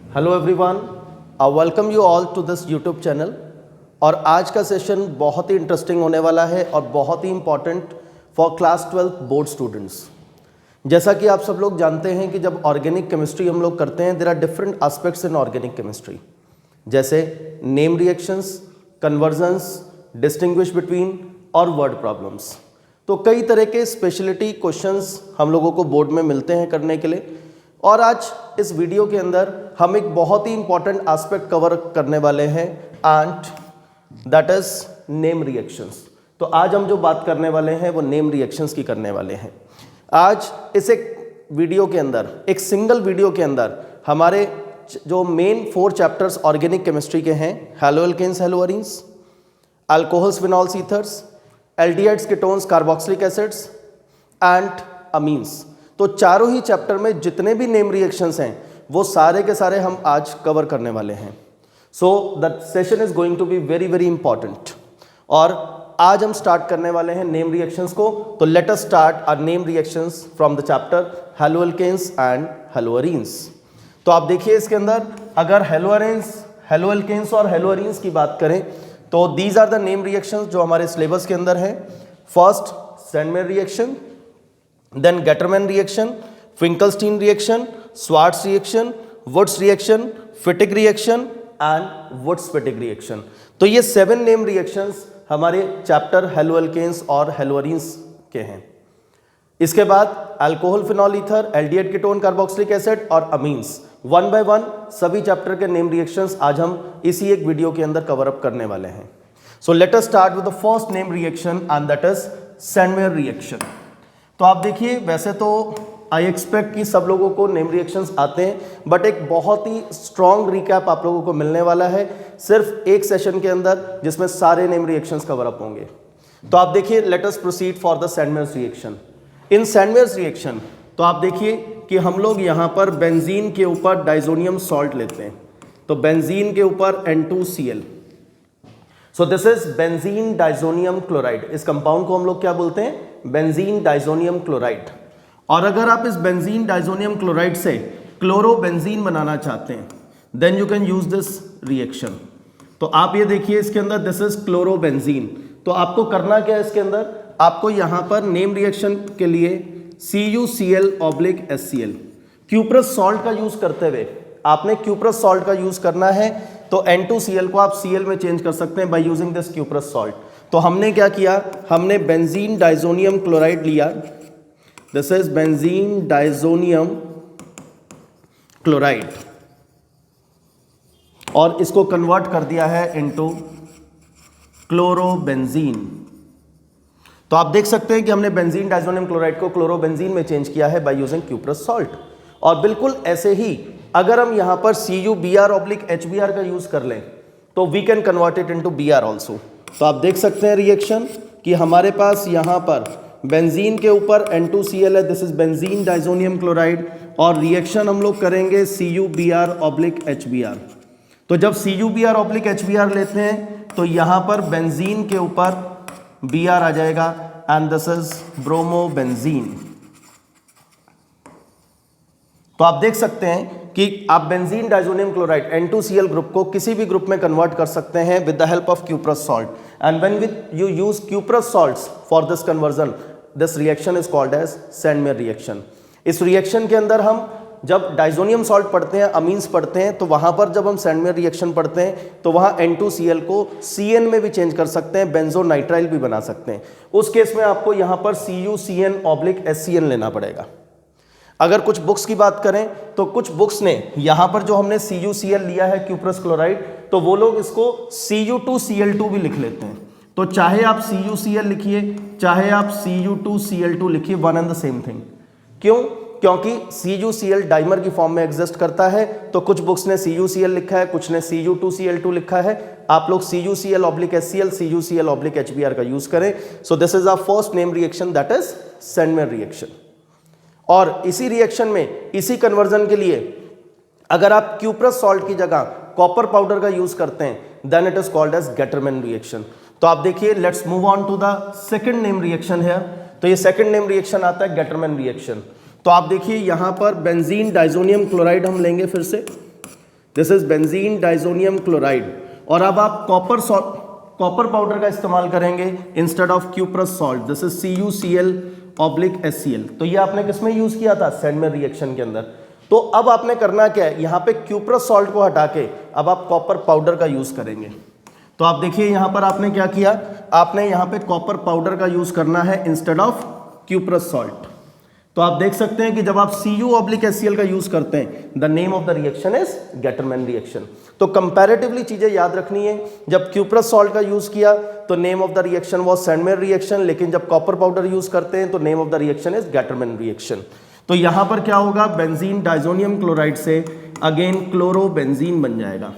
Hello everyone, welcome you all to this YouTube channel. और आज का सेशन बहुत ही इंटरेस्टिंग होने वाला है और बहुत ही important for class 12 board students. जैसा कि आप सब लोग जानते हैं कि जब ऑर्गेनिक केमिस्ट्री हम लोग करते हैं, there are different aspects in organic chemistry, जैसे name reactions, conversions, distinguish between और वर्ड प्रॉब्लम्स। तो कई तरह के स्पेशलिटी क्वेश्चंस हम लोगों को बोर्ड में मिलते हैं करने के लिए। और आज इस वीडियो के अंदर हम एक बहुत ही इंपॉर्टेंट एस्पेक्ट कवर करने वाले हैं and that is name reactions. तो आज हम जो बात करने वाले हैं वो नेम रिएक्शंस की करने वाले हैं। आज इस एक वीडियो के अंदर, एक सिंगल वीडियो के अंदर हमारे जो मेन 4 चैप्टर्स ऑर्गेनिक केमिस्ट्री के हैं, haloalkanes, haloarenes, alcohols, phenols, ethers, aldehydes, ketones, carboxylic acids and amines, तो चारों ही चैप्टर में जितने भी नेम रिएक्शंस हैं वो सारे के सारे हम आज कवर करने वाले हैं। So the session is going to be very very important. और आज हम स्टार्ट करने वाले हैं नेम रिएक्शंस को। तो let us start our name reactions from the chapter haloalkanes and haloarenes. तो आप देखिए इसके अंदर अगर हैलोएल्केन्स और हैलोअरीन्स की बात करें तो these are the name reactions जो हमारे सिलेबस के अंदर है। First Sandmeyer reaction, then Gattermann reaction, Finkelstein reaction, Schwarz reaction, Wurtz reaction, Fittig reaction and Wurtz-Fittig reaction। तो ये 7 नेम रिएक्शंस हमारे चैप्टर हैलोएल्केन्स और हैलोअरीन्स के हैं। इसके बाद alcohol, phenol, ether, aldehyde, ketone, carboxylic acid और अमीन्स, 1 बाय 1 सभी चैप्टर के नेम रिएक्शंस आज हम इसी एक वीडियो के अंदर कवर अप करने वाले हैं। So let us start with the first name reaction and that is Sandmeyer reaction. तो आप देखिए, वैसे तो आई एक्सपेक्ट कि सब लोगों को नेम रिएक्शंस आते हैं, बट एक बहुत ही स्ट्रॉन्ग रिकैप आप लोगों को मिलने वाला है सिर्फ एक सेशन के अंदर, जिसमें सारे नेम रिएक्शंस कवर अप होंगे। तो आप देखिए, let us proceed for the Sandmeyer's reaction. In Sandmeyer's reaction तो आप देखिए कि हम लोग यहाँ पर बेंजीन के ऊपर डाइजोनियम सॉल्ट लेते हैं। तो बेंजीन के ऊपर N2Cl, so this is benzene diazonium chloride. इस कंपाउंड को हम लोग क्या बोलते हैं? Benzene diazonium chloride. और अगर आप इस बेंजीन डाइजोनियम क्लोराइड से क्लोरोबेंजीन बनाना चाहते हैं, then you can use this reaction. तो आप ये देखिए इसके अंदर दिस इज क्लोरोबेंजीन। तो आपको करना क्या है इसके अंदर? आपको यहाँ पर नेम रिएक्शन के लिए CuCl/HCl क्यूप्रस सॉल्ट का यूज करते हुए आपने क्यूप्रस सॉल्ट का यूज करना है। तो N2Cl को आप Cl में चेंज कर सकते हैं by using this cuprous salt. तो हमने क्या किया? हमने बेंजीन डाइजोनियम क्लोराइड लिया, this is benzene diazonium chloride, और इसको कन्वर्ट कर दिया है इनटू क्लोरोबेंजीन। तो आप देख सकते हैं कि हमने बेंजीन डाइजोनियम क्लोराइड को क्लोरोबेंजीन में चेंज किया है बाय यूजिंग क्यूप्रस सॉल्ट। और बिल्कुल ऐसे ही अगर हम यहां पर CuBr/HBr का यूज कर लें तो we can convert it into Br also. तो आप देख सकते हैं रिएक्शन कि हमारे पास यहां पर बेंजीन के ऊपर N2Cl है, this is benzene diazonium chloride, और रिएक्शन हम लोग करेंगे CuBr/HBr। तो जब CuBr/HBr लेते हैं तो यहां पर बेंजीन के ऊपर Br आ जाएगा एंड दिस इज ब्रोमोबेंजीन। तो आप देख सकते हैं कि आप benzene diazonium chloride N2Cl group को किसी भी ग्रुप में कन्वर्ट कर सकते हैं with the help of cuprous salt. And when you use cuprous salts for this conversion, this reaction is called as Sandmeyer reaction. इस रिएक्शन के अंदर हम जब डाइजोनियम सॉल्ट पढ़ते हैं, अमीन्स पढ़ते हैं, तो वहां पर जब हम सैंडमेयर रिएक्शन पढ़ते हैं तो वहां N2Cl को Cn में भी चेंज कर सकते हैं, बेंजोनाइट्राइल भी बना सकते हैं। उस केस में आपको यहां पर CuCN/HCN लेना पड़ेगा। अगर कुछ बुक्स की बात करें तो कुछ बुक्स ने यहाँ पर जो हमने CuCl लिया है क्यूप्रस क्लोराइड, तो वो लोग इसको Cu2Cl2 भी लिख लेते हैं। तो चाहे आप CuCl लिखिए, चाहे आप Cu2Cl2 लिखिए, one and the same thing. क्यों? क्योंकि CuCl डाइमर की फॉर्म में एग्जिस्ट करता है। तो कुछ बुक्स ने CuCl लिखा है, कुछ ने Cu2Cl2 लिखा है। आप लोग CuCl/HCl, CuCl/HBr का यूज करें। So this is our first name reaction, that is Sandmeyer reaction. और इसी रिएक्शन में, इसी कन्वर्जन के लिए अगर आप क्यूप्रस सॉल्ट की जगह कॉपर पाउडर का यूज करते हैं, then it is called as Gattermann reaction. तो आप देखिए, let's move on to the second name reaction है। तो ये सेकंड नेम रिएक्शन आता है गैटरमैन रिएक्शन। तो आप देखिए यहां पर बेंजीन डाइजोनियम क्लोराइड हम लेंगे फिर से, this is benzene diazonium chloride. और अब आप कॉपर पाउडर का इस्तेमाल करेंगे instead of cuprous salt, this is CuCl/HCl। तो ये आपने किस में यूज किया था? सैंडमैन रिएक्शन के अंदर। तो अब आपने करना क्या है, यहाँ पे क्यूप्रस सॉल्ट को हटा के अब आप कॉपर पाउडर का यूज करेंगे। तो आप देखिए यहाँ पर आपने क्या किया, आपने यहाँ पे कॉपर पाउडर का यूज करना है इंस्टेड ऑफ क्यूप्रस सॉल्ट। तो आप देख सकते हैं कि जब आप Cu/HCl का यूज करते हैं, the name of the reaction is Gattermann reaction. तो कंपैरेटिवली चीजें याद रखनी है, जब क्यूप्रस सॉल्ट का यूज किया तो name of the reaction was Sandman reaction, लेकिन जब कॉपर पाउडर यूज करते हैं तो name of the reaction is Gattermann reaction. तो यहां पर क्या होगा, बेंजीन डाइजोनियम क्लोराइड से अगेन क्लोरोबेंजीन बन जाएगा।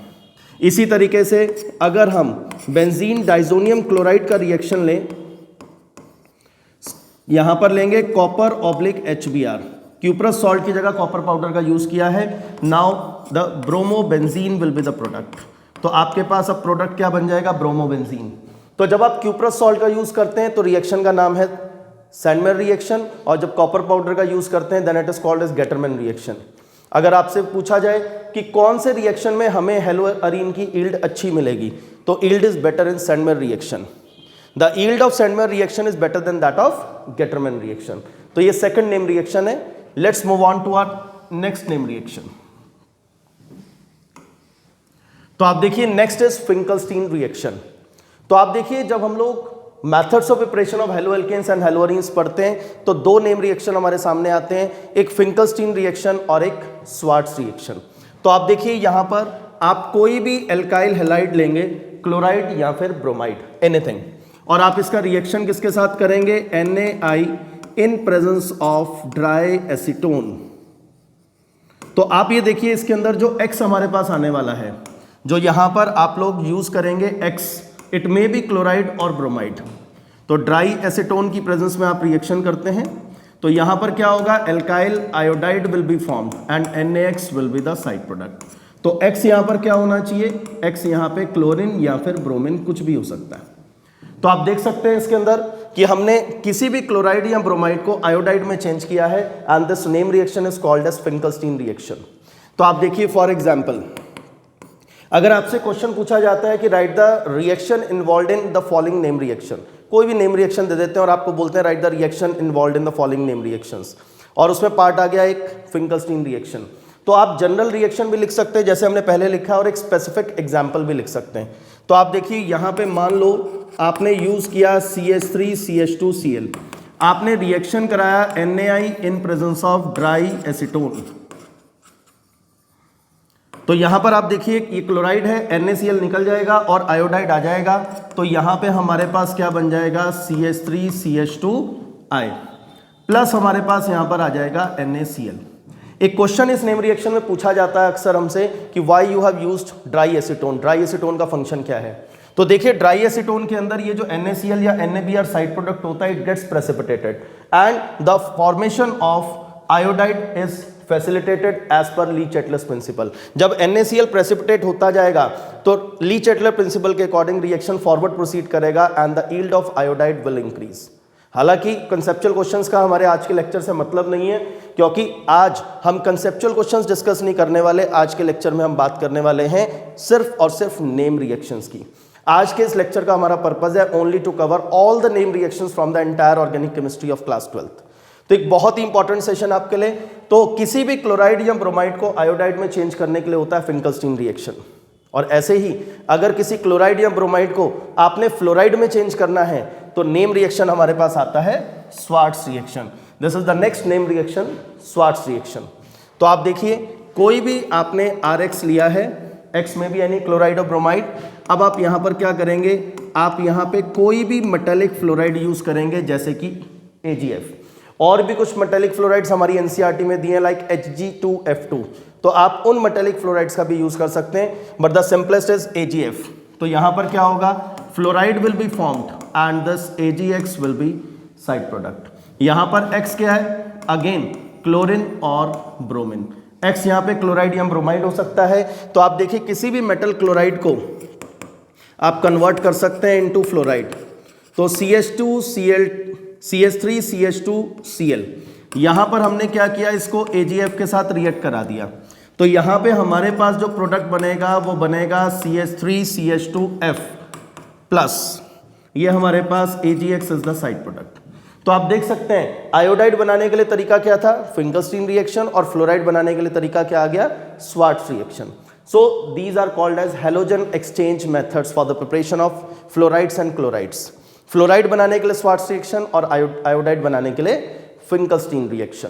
इसी तरीके से अगर हम बेंजीन डाइजोनियम क्लोराइड का रिएक्शन लें, यहां पर लेंगे कॉपर/HBr, क्यूप्रस सॉल्ट की जगह कॉपर पाउडर का यूज किया है। Now the bromobenzene will be the product. तो आपके पास अब प्रोडक्ट क्या बन जाएगा, ब्रोमोबेंजीन। तो जब आप क्यूप्रस सॉल्ट का यूज करते हैं तो रिएक्शन का नाम है सैंडमैन रिएक्शन, और जब कॉपर पाउडर का यूज करते हैं then it is called as Gattermann reaction. अगर आपसे पूछा जाए कि कौन से रिएक्शन में हमें हेलोअरीन की यील्ड अच्छी मिलेगी, तो yield is better in Sandmeyer reaction. The yield of Sandmeyer reaction is better than that of Gattermann reaction. तो ये सेकंड नेम रिएक्शन है। Let's move on to our next name reaction. तो आप देखिए नेक्स्ट इज फिंकलस्टीन रिएक्शन। तो आप देखिए जब हम लोग methods of preparation of haloalkanes and haloarenes पढ़ते हैं तो दो नेम रिएक्शन हमारे सामने आते हैं, एक फिंकलस्टीन रिएक्शन और एक स्वार्ट्ज रिएक्शन। तो आप देखिए यहां पर आप कोई भी एल्काइल हैलाइड लेंगे, क्लोराइड या फिर ब्रोमाइड, एनीथिंग, और आप इसका रिएक्शन किसके साथ करेंगे, NaI in presence of dry acetone. तो आप ये देखिए इसके अंदर जो X हमारे पास आने वाला है, जो यहां पर आप लोग यूज करेंगे X, it may be chloride और ब्रोमाइड। तो ड्राई एसीटोन की प्रेजेंस में आप रिएक्शन करते हैं तो यहां पर क्या होगा, alkyl iodide will be formed and NaX will be the side product. तो X यहां पर क्या होना चाहिए, X यहां पे क्लोरीन या फिर ब्रोमीन कुछ भी हो सकता है। तो आप देख सकते हैं इसके अंदर कि हमने किसी भी क्लोराइड या ब्रोमाइड को आयोडाइड में चेंज किया है and this name reaction is called as Finkelstein reaction. तो आप देखिए फॉर एग्जांपल अगर आपसे क्वेश्चन पूछा जाता है कि right the reaction involved in the following name reaction, कोई भी नेम रिएक्शन दे देते हैं और आपको बोलते हैं right the reaction involved in the following name reactions, और उसमें पार्ट आ गया एक फिंकलस्टीन रिएक्शन। तो आप जनरल रिएक्शन भी लिख सकते हैं जैसे हमने पहले लिखा, और एक स्पेसिफिक एग्जाम्पल भी लिख सकते हैं। तो आप देखिए यहाँ पे मान लो आपने यूज किया CH3CH2Cl, आपने रिएक्शन कराया NaI in presence of dry acetone. तो यहां पर आप देखिए ये क्लोराइड है, NaCl निकल जाएगा और आयोडाइड आ जाएगा। तो यहां पे हमारे पास क्या बन जाएगा, CH3CH2I प्लस हमारे पास यहां पर आ जाएगा NaCl। एक क्वेश्चन इस नेम रिएक्शन में पूछा जाता है अक्सर हमसे कि why you have used dry acetone, dry acetone का फंक्शन क्या है। तो देखिए ड्राई एसीटोन के अंदर ये जो NaCl या NaBr साइड प्रोडक्ट होता है, it gets precipitated and the formation of iodide is facilitated as per Le Chatelier's principle. जब NaCl प्रेसिपिटेट होता जाएगा तो ली चैटलर प्रिंसिपल के अकॉर्डिंग रिएक्शन फॉरवर्ड प्रोसीड करेगा and the yield of iodide will increase. हालांकि conceptual questions का हमारे आज के लेक्चर से मतलब नहीं है, क्योंकि आज हम कंसेप्चुअल क्वेश्चंस डिस्कस नहीं करने वाले। आज के लेक्चर में हम बात करने वाले हैं सिर्फ और सिर्फ नेम रिएक्शंस की। आज के इस लेक्चर का हमारा पर्पज है only to cover all the name reactions from the entire organic chemistry of class 12th। तो एक बहुत ही इंपॉर्टेंट सेशन आपके लिए। तो किसी भी क्लोराइड या ब्रोमाइड को आयोडाइड में चेंज करने के लिए होता है फिंकलस्टीन रिएक्शन, और ऐसे ही अगर किसी क्लोराइड या ब्रोमाइड को आपने फ्लोराइड में चेंज करना है तो नेम रिएक्शन हमारे पास आता है Swarts reaction. This is the next name reaction, Swarts reaction. तो आप देखिए कोई भी आपने RX लिया है, X में भी यानी क्लोराइड और ब्रोमाइड। अब आप यहां पर क्या करेंगे, आप यहां पे कोई भी मेटेलिक फ्लोराइड यूज करेंगे जैसे कि AgF, और भी कुछ मेटेलिक फ्लोराइड्स हमारी NCERT में दिए हैं लाइक Hg2F2। तो आप उन मेटेलिक फ्लोराइड्स का भी यूज कर सकते हैं, but the simplest is AgF। तो यहां पर क्या होगा, fluoride will be formed and this AgX will be side product. यहां पर X क्या है, अगेन क्लोरीन और ब्रोमीन। X यहां पे क्लोराइड या ब्रोमाइड हो सकता है। तो आप देखिए किसी भी मेटल क्लोराइड को आप कन्वर्ट कर सकते हैं इनटू फ्लोराइड। तो CH3CH2Cl, यहां पर हमने क्या किया, इसको AgF के साथ रिएक्ट करा दिया। तो यहाँ पे हमारे पास जो प्रोडक्ट बनेगा वो बनेगा CH3CH2F प्लस, ये हमारे पास AgX is the side product. तो आप देख सकते हैं आयोडाइड बनाने के लिए तरीका क्या था, फिंकलस्टीन रिएक्शन, और फ्लोराइड बनाने के लिए तरीका क्या आ गया, Swarts reaction. So these are called as halogen exchange methods for the preparation of fluorides and chlorides. Fluoride बनाने के लिए स्वार्ट्ज रिएक्शन और आयोडाइड बनाने के लिए फिंकलस्टीन रिएक्शन।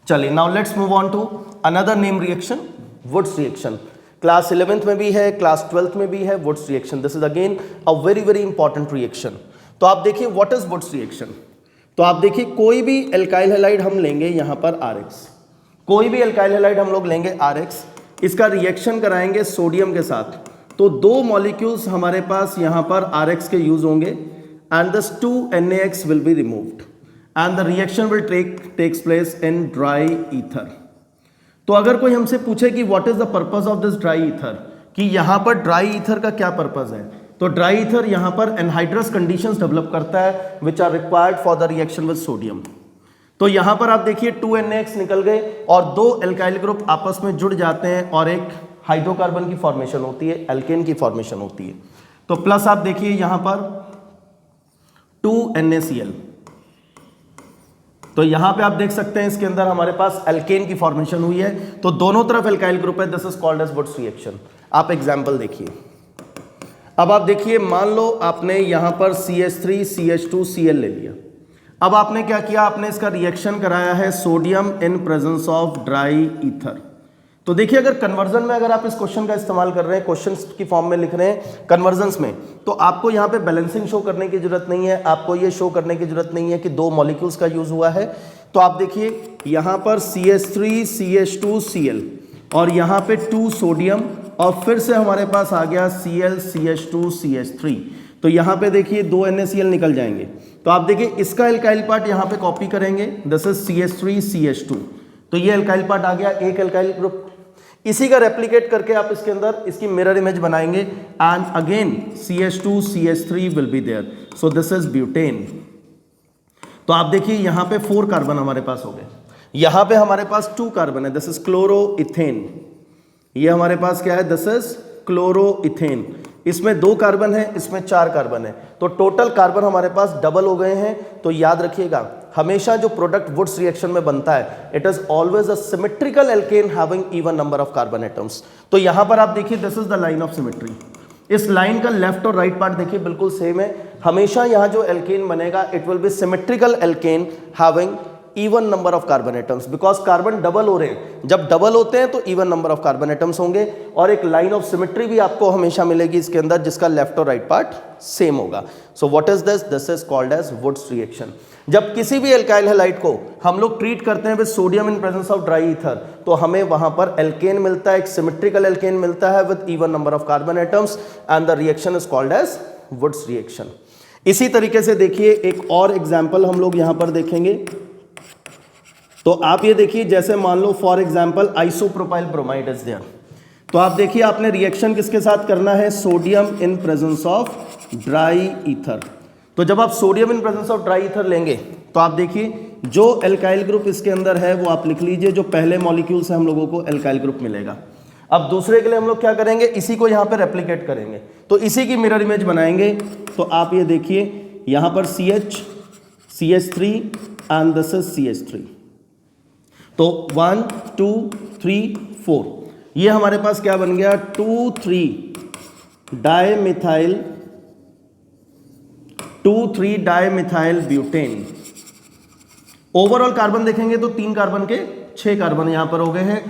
चलिए now let's move on to another name reaction, Wurtz reaction. Class 11th में भी है, क्लास 12th में भी है Wurtz reaction. This is again a very very important reaction. तो आप देखिए व्हाट इज वुड्स रिएक्शन। तो आप देखिए कोई भी एल्काइल हैलाइड हम लेंगे यहाँ पर RX, कोई भी एल्काइल हैलाइड हम लोग लेंगे RX, इसका रिएक्शन कराएंगे सोडियम के साथ, तो दो मॉलिक्यूल्स हमारे पास यहाँ पर RX के यूज होंगे and this 2 NaX will be removed and the reaction will takes place in dry ether. तो अगर कोई हमसे पूछे कि what is the purpose of this dry ether, कि यहाँ पर ड्राई ईथर का क्या पर्पस है, तो ड्राई ईथर यहाँ पर एनहाइड्रस कंडीशंस डेवलप करता है which are required for the reaction with sodium. तो यहाँ पर आप देखिए 2 NaX निकल गए और दो एल्काइल ग्रुप आपस में जुड़ जाते हैं और एक हाइड्रोकार्बन की फॉर्मेशन होती है, एल्केन की फॉर्मेशन होती है। तो प्लस आप देखिए यहाँ पर 2 NaCl, तो यहां पे आप देख सकते हैं इसके अंदर हमारे पास एल्केन की फॉर्मेशन हुई है, तो दोनों तरफ एल्काइल ग्रुप है, this is called as Wurtz reaction. आप एग्जांपल देखिए, अब आप देखिए मान लो आपने यहां पर CH3CH2Cl ले लिया। अब आपने क्या किया, आपने इसका रिएक्शन कराया है sodium in presence of dry ether. तो देखिए अगर कन्वर्जन में अगर आप इस क्वेश्चन का इस्तेमाल कर रहे हैं, क्वेश्चन की फॉर्म में लिख रहे हैं कन्वर्जन्स में, तो आपको यहाँ पे बैलेंसिंग शो करने की जरूरत नहीं है, आपको ये शो करने की जरूरत नहीं है कि दो मॉलिक्यूल्स का यूज हुआ है। तो आप देखिए यहाँ पर CH3CH2Cl और यहाँ पे 2 सोडियम और फिर से हमारे पास आ गया ClCH2CH3। तो यहाँ पे देखिए 2 NaCl निकल जाएंगे। तो आप देखिए इसका एल्काइल पार्ट यहाँ पे कॉपी करेंगे, दिस इज CH3CH2, तो ये एल्काइल पार्ट आ गया, एक एल्काइल ग्रुप। इसी का रेप्लिकेट करके आप इसके अंदर इसकी मिरर इमेज बनाएंगे and again CH2CH3 will be there, so this is butane. तो आप देखिए यहाँ पे 4 कार्बन हमारे पास हो गए, यहाँ पे हमारे पास 2 कार्बन है, दिस इज क्लोरोइथेन। ये हमारे पास क्या है, दिस इज क्लोरोइथेन। इसमें 2 कार्बन है, इसमें 4 कार्बन है, तो टोटल कार्बन हमारे पास डबल हो गए हैं। तो याद रखिएगा हमेशा जो प्रोडक्ट वुड्स रिएक्शन में बनता है it is always a symmetrical alkane having even number of carbon atoms. तो यहां पर आप देखिए this is the line of symmetry. इस लाइन का लेफ्ट और राइट पार्ट देखिए बिल्कुल सेम है। हमेशा यहां जो एल्केन बनेगा it will be symmetrical alkane having even number of carbon atoms, because carbon double हो रहे हैं। जब डबल होते हैं तो even number of carbon atoms होंगे और एक लाइन ऑफ सिमेट्री भी आपको हमेशा मिलेगी इसके अंदर जिसका लेफ्ट और राइट पार्ट सेम होगा। So what is this, this is called as Wurtz reaction. जब किसी भी एल्काइल हैलाइड को हम लोग ट्रीट करते हैं with sodium in presence of dry ether, तो हमें वहां पर एल्केन मिलता है, एक सिमेट्रिकल एल्केन मिलता है with even number of carbon atoms and the reaction is called as Wurtz reaction. इसी तरीके से देखिए एक और एग्जाम्पल हम लोग यहां पर देखेंगे। तो आप ये देखिए जैसे मान लो for example isopropyl bromide is there. तो आप देखिए आपने रिएक्शन किसके साथ करना है, sodium in presence of dry ether. तो जब आप sodium in presence of dry ether लेंगे तो आप देखिए जो एल्काइल ग्रुप इसके अंदर है वो आप लिख लीजिए, जो पहले मॉलिक्यूल से हम लोगों को एल्काइल ग्रुप मिलेगा। अब दूसरे के लिए हम लोग क्या करेंगे, इसी को यहाँ पे रेप्लिकेट करेंगे, तो इसी की मिरर इमेज बनाएंगे। तो आप ये देखिए यहाँ पर CH3 and this is CH3। तो 1 2 3 4 ये हमारे पास क्या बन गया, 2,3 डाइमिथाइल ब्यूटेन। ओवरऑल कार्बन देखेंगे तो 3 कार्बन के 6 कार्बन यहां पर हो गए हैं।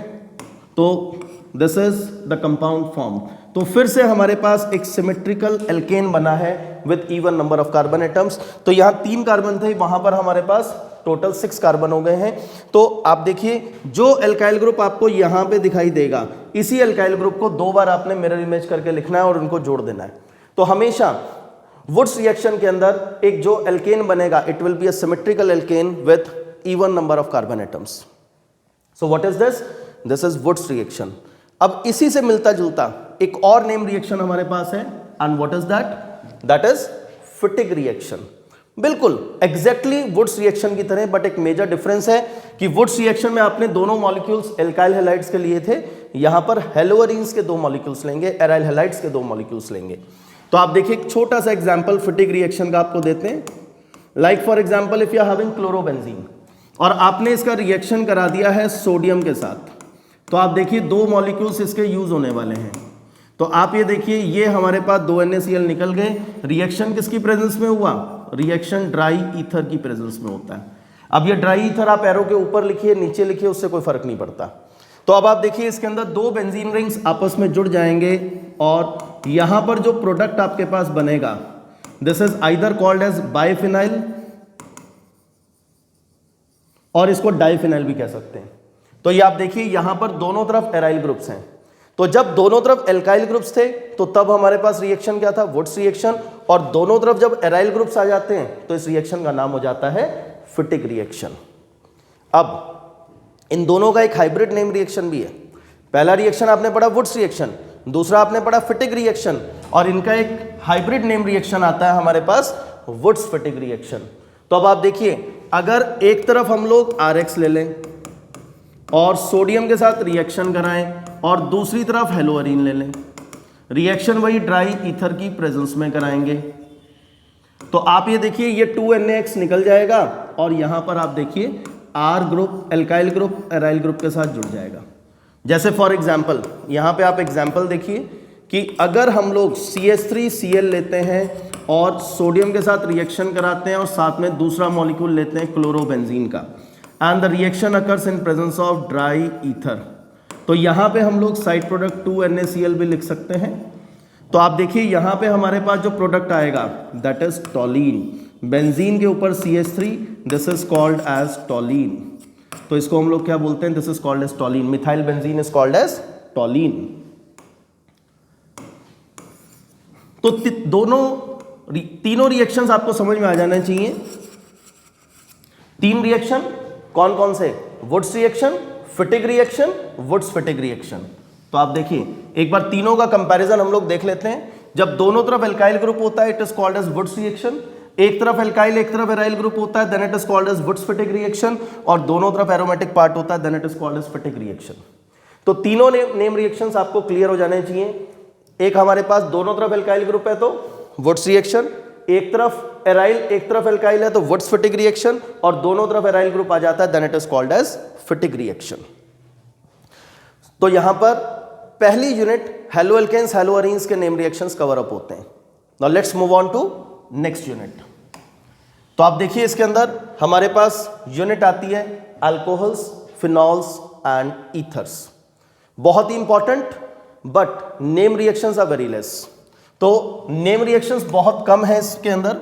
तो this is the compound form. तो फिर से हमारे पास एक सिमेट्रिकल एल्केन बना है with even number of carbon atoms. तो यहां 3 कार्बन थे, वहां पर हमारे पास टोटल 6 कार्बन हो गए हैं। तो आप देखिए जो एल्काइल ग्रुप आपको यहां पे दिखाई देगा, इसी एल्काइल ग्रुप को 2 बार आपने मिरर इमेज करके लिखना है और उनको जोड़ देना है। तो हमेशा वुड्स रिएक्शन के अंदर एक जो एल्केन बनेगा it will be a symmetrical alkane with even number of carbon atoms. So what is this, this is Wurtz reaction. अब इसी से मिलता जुलता एक और नेम रिएक्शन हमारे पास है, and what is that, that is फिटिक reaction. बिल्कुल एग्जैक्टली वुड्स रिएक्शन की तरह, बट एक मेजर डिफरेंस है कि वुड्स रिएक्शन में आपने दोनों मॉलिक्यूल्स एल्काइल हैलाइड्स के लिए थे, यहां पर हेलोअरीन्स के 2 मॉलिक्यूल्स लेंगे, एराइल हैलाइड्स के 2 मॉलिक्यूल्स लेंगे। तो आप देखिए एक छोटा सा एग्जांपल फिटिक रिएक्शन का आपको देते हैं। Like for example if you are having chlorobenzene और आपने इसका रिएक्शन करा दिया है सोडियम के साथ, तो आप देखिए 2 मॉलिक्यूल्स इसके यूज होने वाले हैं। तो आप ये देखिए ये हमारे पास 2 NaCl निकल गए। रिएक्शन किसकी प्रेजेंस में हुआ? रिएक्शन ड्राई ईथर की प्रेजेंस में होता है। अब ये ड्राई ईथर आप एरो के ऊपर लिखिए नीचे लिखिए, उससे कोई फर्क नहीं पड़ता। तो अब आप देखिए इसके अंदर 2 बेंजीन रिंग्स आपस में जुड़ जाएंगे और यहां पर जो प्रोडक्ट आपके पास बनेगा this is either called as biphenyl और इसको डाइफिनाइल भी कह सकते हैं। तो ये आप देखिए यहां पर दोनों तरफ एराइल ग्रुप्स हैं। तो जब दोनों तरफ एल्काइल ग्रुप्स थे तो तब हमारे पास रिएक्शन क्या था? Wurtz reaction. और दोनों तरफ जब एराइल ग्रुप्स आ जाते हैं तो इस रिएक्शन का नाम हो जाता है फिटिक रिएक्शन। अब इन दोनों का एक हाइब्रिड नेम रिएक्शन भी है। पहला रिएक्शन आपने पढ़ा वुड्स रिएक्शन, दूसरा आपने पढ़ा फिटिक रिएक्शन, और इनका एक हाइब्रिड नेम रिएक्शन आता है हमारे पास वुड्स फिटिक रिएक्शन। तो अब आप देखिए अगर एक तरफ हम लोग RX ले लें और सोडियम के साथ रिएक्शन कराएं और दूसरी तरफ हेलोअरीन ले लें, रिएक्शन वही ड्राई ईथर की प्रेजेंस में कराएंगे, तो आप ये देखिए ये 2NaX निकल जाएगा और यहां पर आप देखिए R group alkyl group aryl group के साथ जुड़ जाएगा। जैसे फॉर एग्जांपल यहां पे आप एग्जांपल देखिए कि अगर हम लोग CH3Cl लेते हैं और सोडियम के साथ रिएक्शन कराते हैं और साथ में दूसरा मॉलिक्यूल लेते हैं क्लोरोबेंजीन का, and the reaction occurs in presence of dry ether, तो यहाँ पे हम लोग साइड प्रोडक्ट 2NaCl भी लिख सकते हैं। तो आप देखिए यहाँ पे हमारे पास जो प्रोडक्ट आएगा दैट इज टॉलीन। बेंजीन के ऊपर CH3, this is called as toluene. तो इसको हम लोग क्या बोलते हैं? This is called as toluene. Methyl benzene is called as toluene. तो तीनों रिएक्शंस आपको समझ में आ जाने चाहिए। 3 रिएक्शन कौन कौन से? Wurtz reaction, Fittig reaction, Wurtz Fittig reaction. तो आप देखिए एक बार तीनों का कंपैरिजन हम लोग देख लेते हैं। जब दोनों तरफ एल्काइल ग्रुप होता है it is called as Wurtz reaction, एक तरफ एल्काइल एक तरफ एराइल ग्रुप होता है then it is called as Wurtz Fittig reaction, और दोनों तरफ एरोमेटिक पार्ट होता है then it is called as Fittig reaction. तो तीनों नेम रिएक्शंस आपको क्लियर हो जाने चाहिए। एक हमारे पास दोनों तरफ एल्काइल ग्रुप है तो वुड्स रिएक्शन, एक तरफ एराइल एक तरफ एल्काइल है तो वुड्स फिटिक रिएक्शन, और दोनों तरफ एराइल ग्रुप आ जाता है then it is called as Fittig reaction. तो यहां पर पहली यूनिट हेलोएल्केन्स हेलोअरीन्स के नेम रिएक्शंस कवर अप होते हैं। Now let's move on to next unit. तो आप देखिए इसके अंदर हमारे पास यूनिट आती है अल्कोहल्स, फिनॉल्स एंड ईथर्स। बहुत ही important but name reactions are very less. तो नेम रिएक्शंस बहुत कम है इसके अंदर।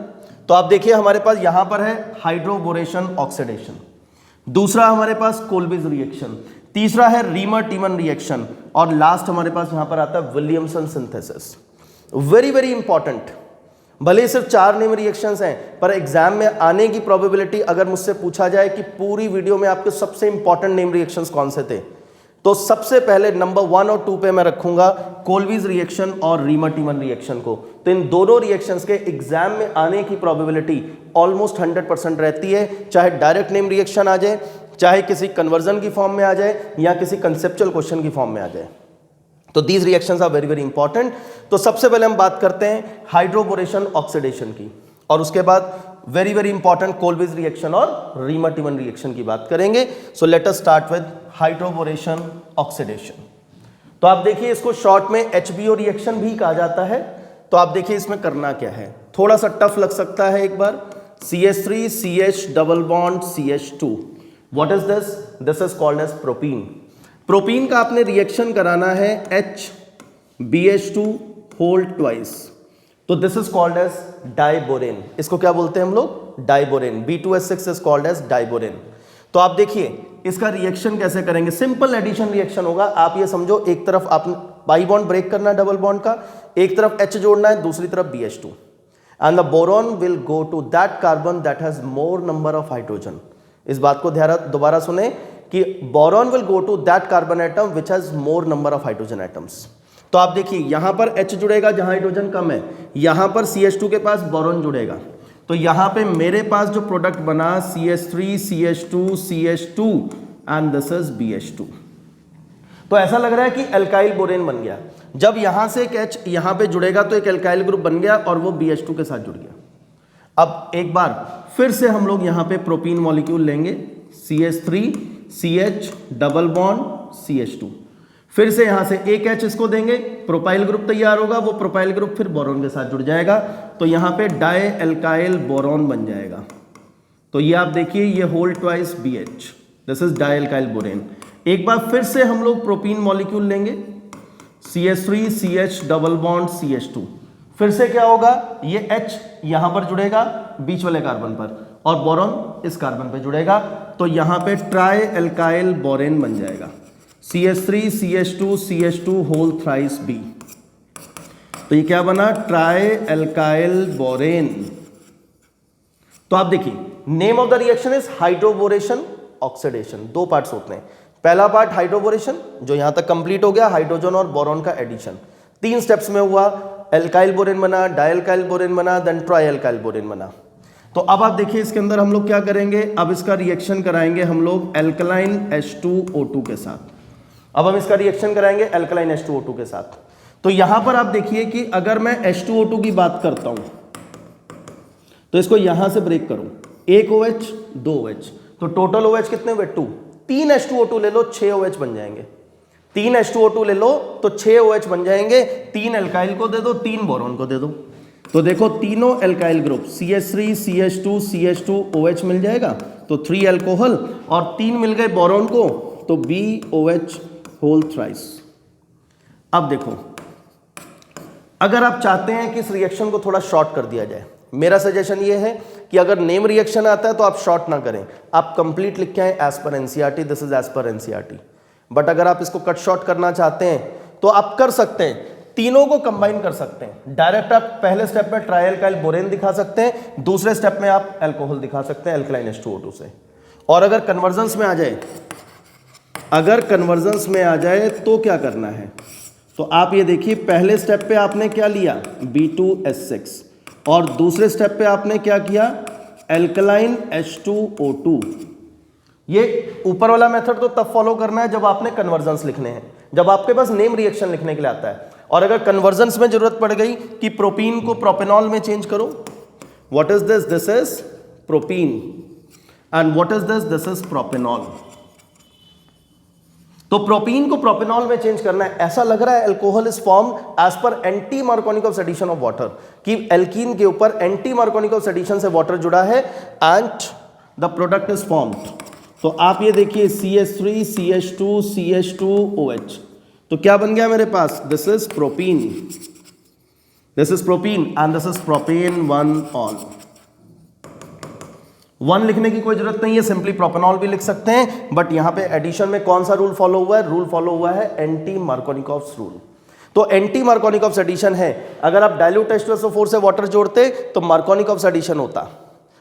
तो आप देखिए हमारे पास यहां पर है हाइड्रोबोरेशन ऑक्सीडेशन, दूसरा हमारे पास कोल्बिज रिएक्शन, तीसरा है रीमर टीमन रिएक्शन, और लास्ट हमारे पास यहां पर आता है Williamson synthesis. Very very important. भले सिर्फ 4 नेम रिएक्शंस हैं पर एग्जाम में आने की प्रोबेबिलिटी अगर मुझसे पूछा जाए कि पूरी वीडियो में आपके सबसे इंपॉर्टेंट नेम रिएक्शंस कौन से थे, तो सबसे पहले नंबर 1 और 2 पे मैं रखूंगा कोल्बिज रिएक्शन और रीमर टीमन रिएक्शन को। तो इन दोनों रिएक्शंस के एग्जाम में आने की प्रोबेबिलिटी ऑलमोस्ट 100% रहती है, चाहे डायरेक्ट नेम रिएक्शन आ जाए, चाहे किसी कन्वर्जन की फॉर्म में आ जाए या किसी कंसेप्चुअल क्वेश्चन की फॉर्म में आ जाए। तो these reactions are very very important. तो सबसे पहले हम बात करते हैं हाइड्रोबोरेशन ऑक्सीडेशन की, और उसके बाद वेरी वेरी इंपॉर्टेंट कोल्बिज रिएक्शन और रीमर टीमन रिएक्शन की बात करेंगे। So let us start with hydroboration oxidation. तो आप देखिए इसको शॉर्ट में HBO रिएक्शन भी कहा जाता है। तो आप देखिए इसमें करना क्या है, थोड़ा सा टफ लग सकता है। एक बार CH3 CH double bond CH2, what is this? This is called as propene. Propene का आपने रिएक्शन कराना है HBH2 होल ट्वाइस, तो this is called as diborane. इसको क्या बोलते हैं हम लोग? Diborane. B2S6 is called as diborane. तो आप देखिए इसका रिएक्शन कैसे करेंगे, सिंपल एडिशन रिएक्शन होगा। आप ये समझो एक तरफ आप पाई बॉन्ड ब्रेक करना है डबल बॉन्ड का, एक तरफ H जोड़ना है, दूसरी तरफ BH2, and the boron will go to that carbon that has more number of hydrogen. इस बात को दोबारा सुने कि boron will go to that carbon atom which has more number of hydrogen atoms. तो आप देखिए यहां पर H जुड़ेगा जहां हाइड्रोजन कम है, यहां पर CH2 के पास बोरॉन जुड़ेगा, तो यहां पे मेरे पास जो प्रोडक्ट बना CH3 CH2 CH2 and this is BH2। तो ऐसा लग रहा है कि एल्काइल बोरेन बन गया। जब यहां से एक H यहां पे जुड़ेगा तो एक एल्काइल ग्रुप बन गया और वो BH2 के साथ जुड़ गया। अब एक बार फिर से हम लोग यहां पे प्रोपीन मॉलिक्यूल लेंगे, CH3 CH double bond CH2, फिर से यहां से एक H इसको देंगे, प्रोपाइल ग्रुप तैयार होगा, वो प्रोपाइल ग्रुप फिर बोरॉन के साथ जुड़ जाएगा, तो यहां पे डाई एल्काइल बोरॉन बन जाएगा। तो ये आप देखिए, ये whole twice BH, this is dialkyl borane. एक बार फिर से हम लोग प्रोपीन मॉलिक्यूल लेंगे, CH3 CH double bond CH2, फिर से क्या होगा, ये H यहां पर जुड़ेगा बीच वाले कार्बन पर और बोरॉन इस कार्बन पे जुड़ेगा, तो यहां पे ट्राई एल्काइल बोरेन बन जाएगा, CH3 CH2 CH2 whole thrice B। तो ये क्या बना, ट्राई एल्काइल बोरेन। तो आप देखिए, name of the reaction is hydroboration oxidation. दो पार्ट्स होते हैं, पहला पार्ट हाइड्रोबोरेशन जो यहां तक कंप्लीट हो गया, हाइड्रोजन और बोरॉन का एडिशन 3 स्टेप्स में हुआ, एल्काइल बोरेन बना, डाइएल्काइल बोरेन बना, देन ट्राइएल्काइल बोरेन बना। तो अब आप देखिए इसके अंदर हम लोग क्या करेंगे, अब इसका रिएक्शन कराएंगे हम लोग एल्कलाइन H2O2 के साथ। अब हम इसका रिएक्शन कराएंगे एल्कलाइन H2O2 के साथ। तो यहां पर आप देखिए कि अगर मैं H2O2 की बात करता हूं तो इसको यहां से ब्रेक करूं, एक OH 2 OH, तो टोटल OH कितने हुए 2, 3 H2O2 ले लो 6 OH बन जाएंगे, 3 H2O2 ले लो तो 6 OH बन जाएंगे, 3 एल्काइल को दे दो, 3 बोरॉन को दे दो, तो देखो तीनों alkyl group CH3 CH2 CH2 OH मिल जाएगा, तो 3 एल्कोहल और 3 मिल गए बोरॉन को, तो BOH होल थ्राइस। अब देखो, अगर आप चाहते हैं कि इस रिएक्शन को थोड़ा शॉर्ट कर दिया जाए, मेरा सजेशन ये है कि अगर नेम रिएक्शन आता है तो आप शॉर्ट ना करें, आप कंप्लीट लिख के आए as per NCERT, this is as per NCERT। But अगर आप इसको कट शॉर्ट करना चाहते हैं तो आप कर सकते हैं, तीनों को कंबाइन कर सकते हैं। डायरेक्ट आप पहले स्टेप में ट्राइएल्काइल बोरेन दिखा सकते हैं, दूसरे स्टेप में आप अल्कोहल दिखा सकते हैं एल्कलाइन H2O2 से। और अगर कन्वर्जेंस में आ जाए, अगर कन्वर्जेंस में आ जाए तो क्या करना है, तो आप ये देखिए, पहले स्टेप पे आपने क्या लिया B2S6 और दूसरे स्टेप पे आपने क्या किया एल्कलाइन H2O2। ये ऊपर वाला मेथड तो तब फॉलो करना है जब आपने कन्वर्जेंस लिखने हैं, जब आपके पास नेम रिएक्शन लिखने के लिए आता है। और अगर कन्वर्जेंस में जरूरत पड़ गई कि प्रोपीन को प्रोपेनॉल में चेंज करो, what is this, this is propene and what is this, this is propanol. तो प्रोपीन को प्रोपेनॉल में चेंज करना है। ऐसा लग रहा है alcohol is formed as per anti Markovnikov addition of water, कि एल्कीन के ऊपर एंटी मार्कोनिकॉव एडिशन से वाटर जुड़ा है and the product is formed. तो आप ये देखिए CH3 CH2 CH2OH, तो क्या बन गया मेरे पास, this is propene, this is propene and this is propane 1-ऑल। 1 लिखने की कोई जरूरत नहीं है, सिंपली प्रोपेनॉल भी लिख सकते हैं, बट यहां पे एडिशन में कौन सा रूल फॉलो हुआ है, रूल फॉलो हुआ है एंटी मार्कोनिकॉव्स रूल। तो एंटी मार्कोनिकॉव्स एडिशन है, अगर आप डाइल्यूट H2SO4 से वाटर जोड़ते तो मार्कोनिकॉव्स एडिशन होता,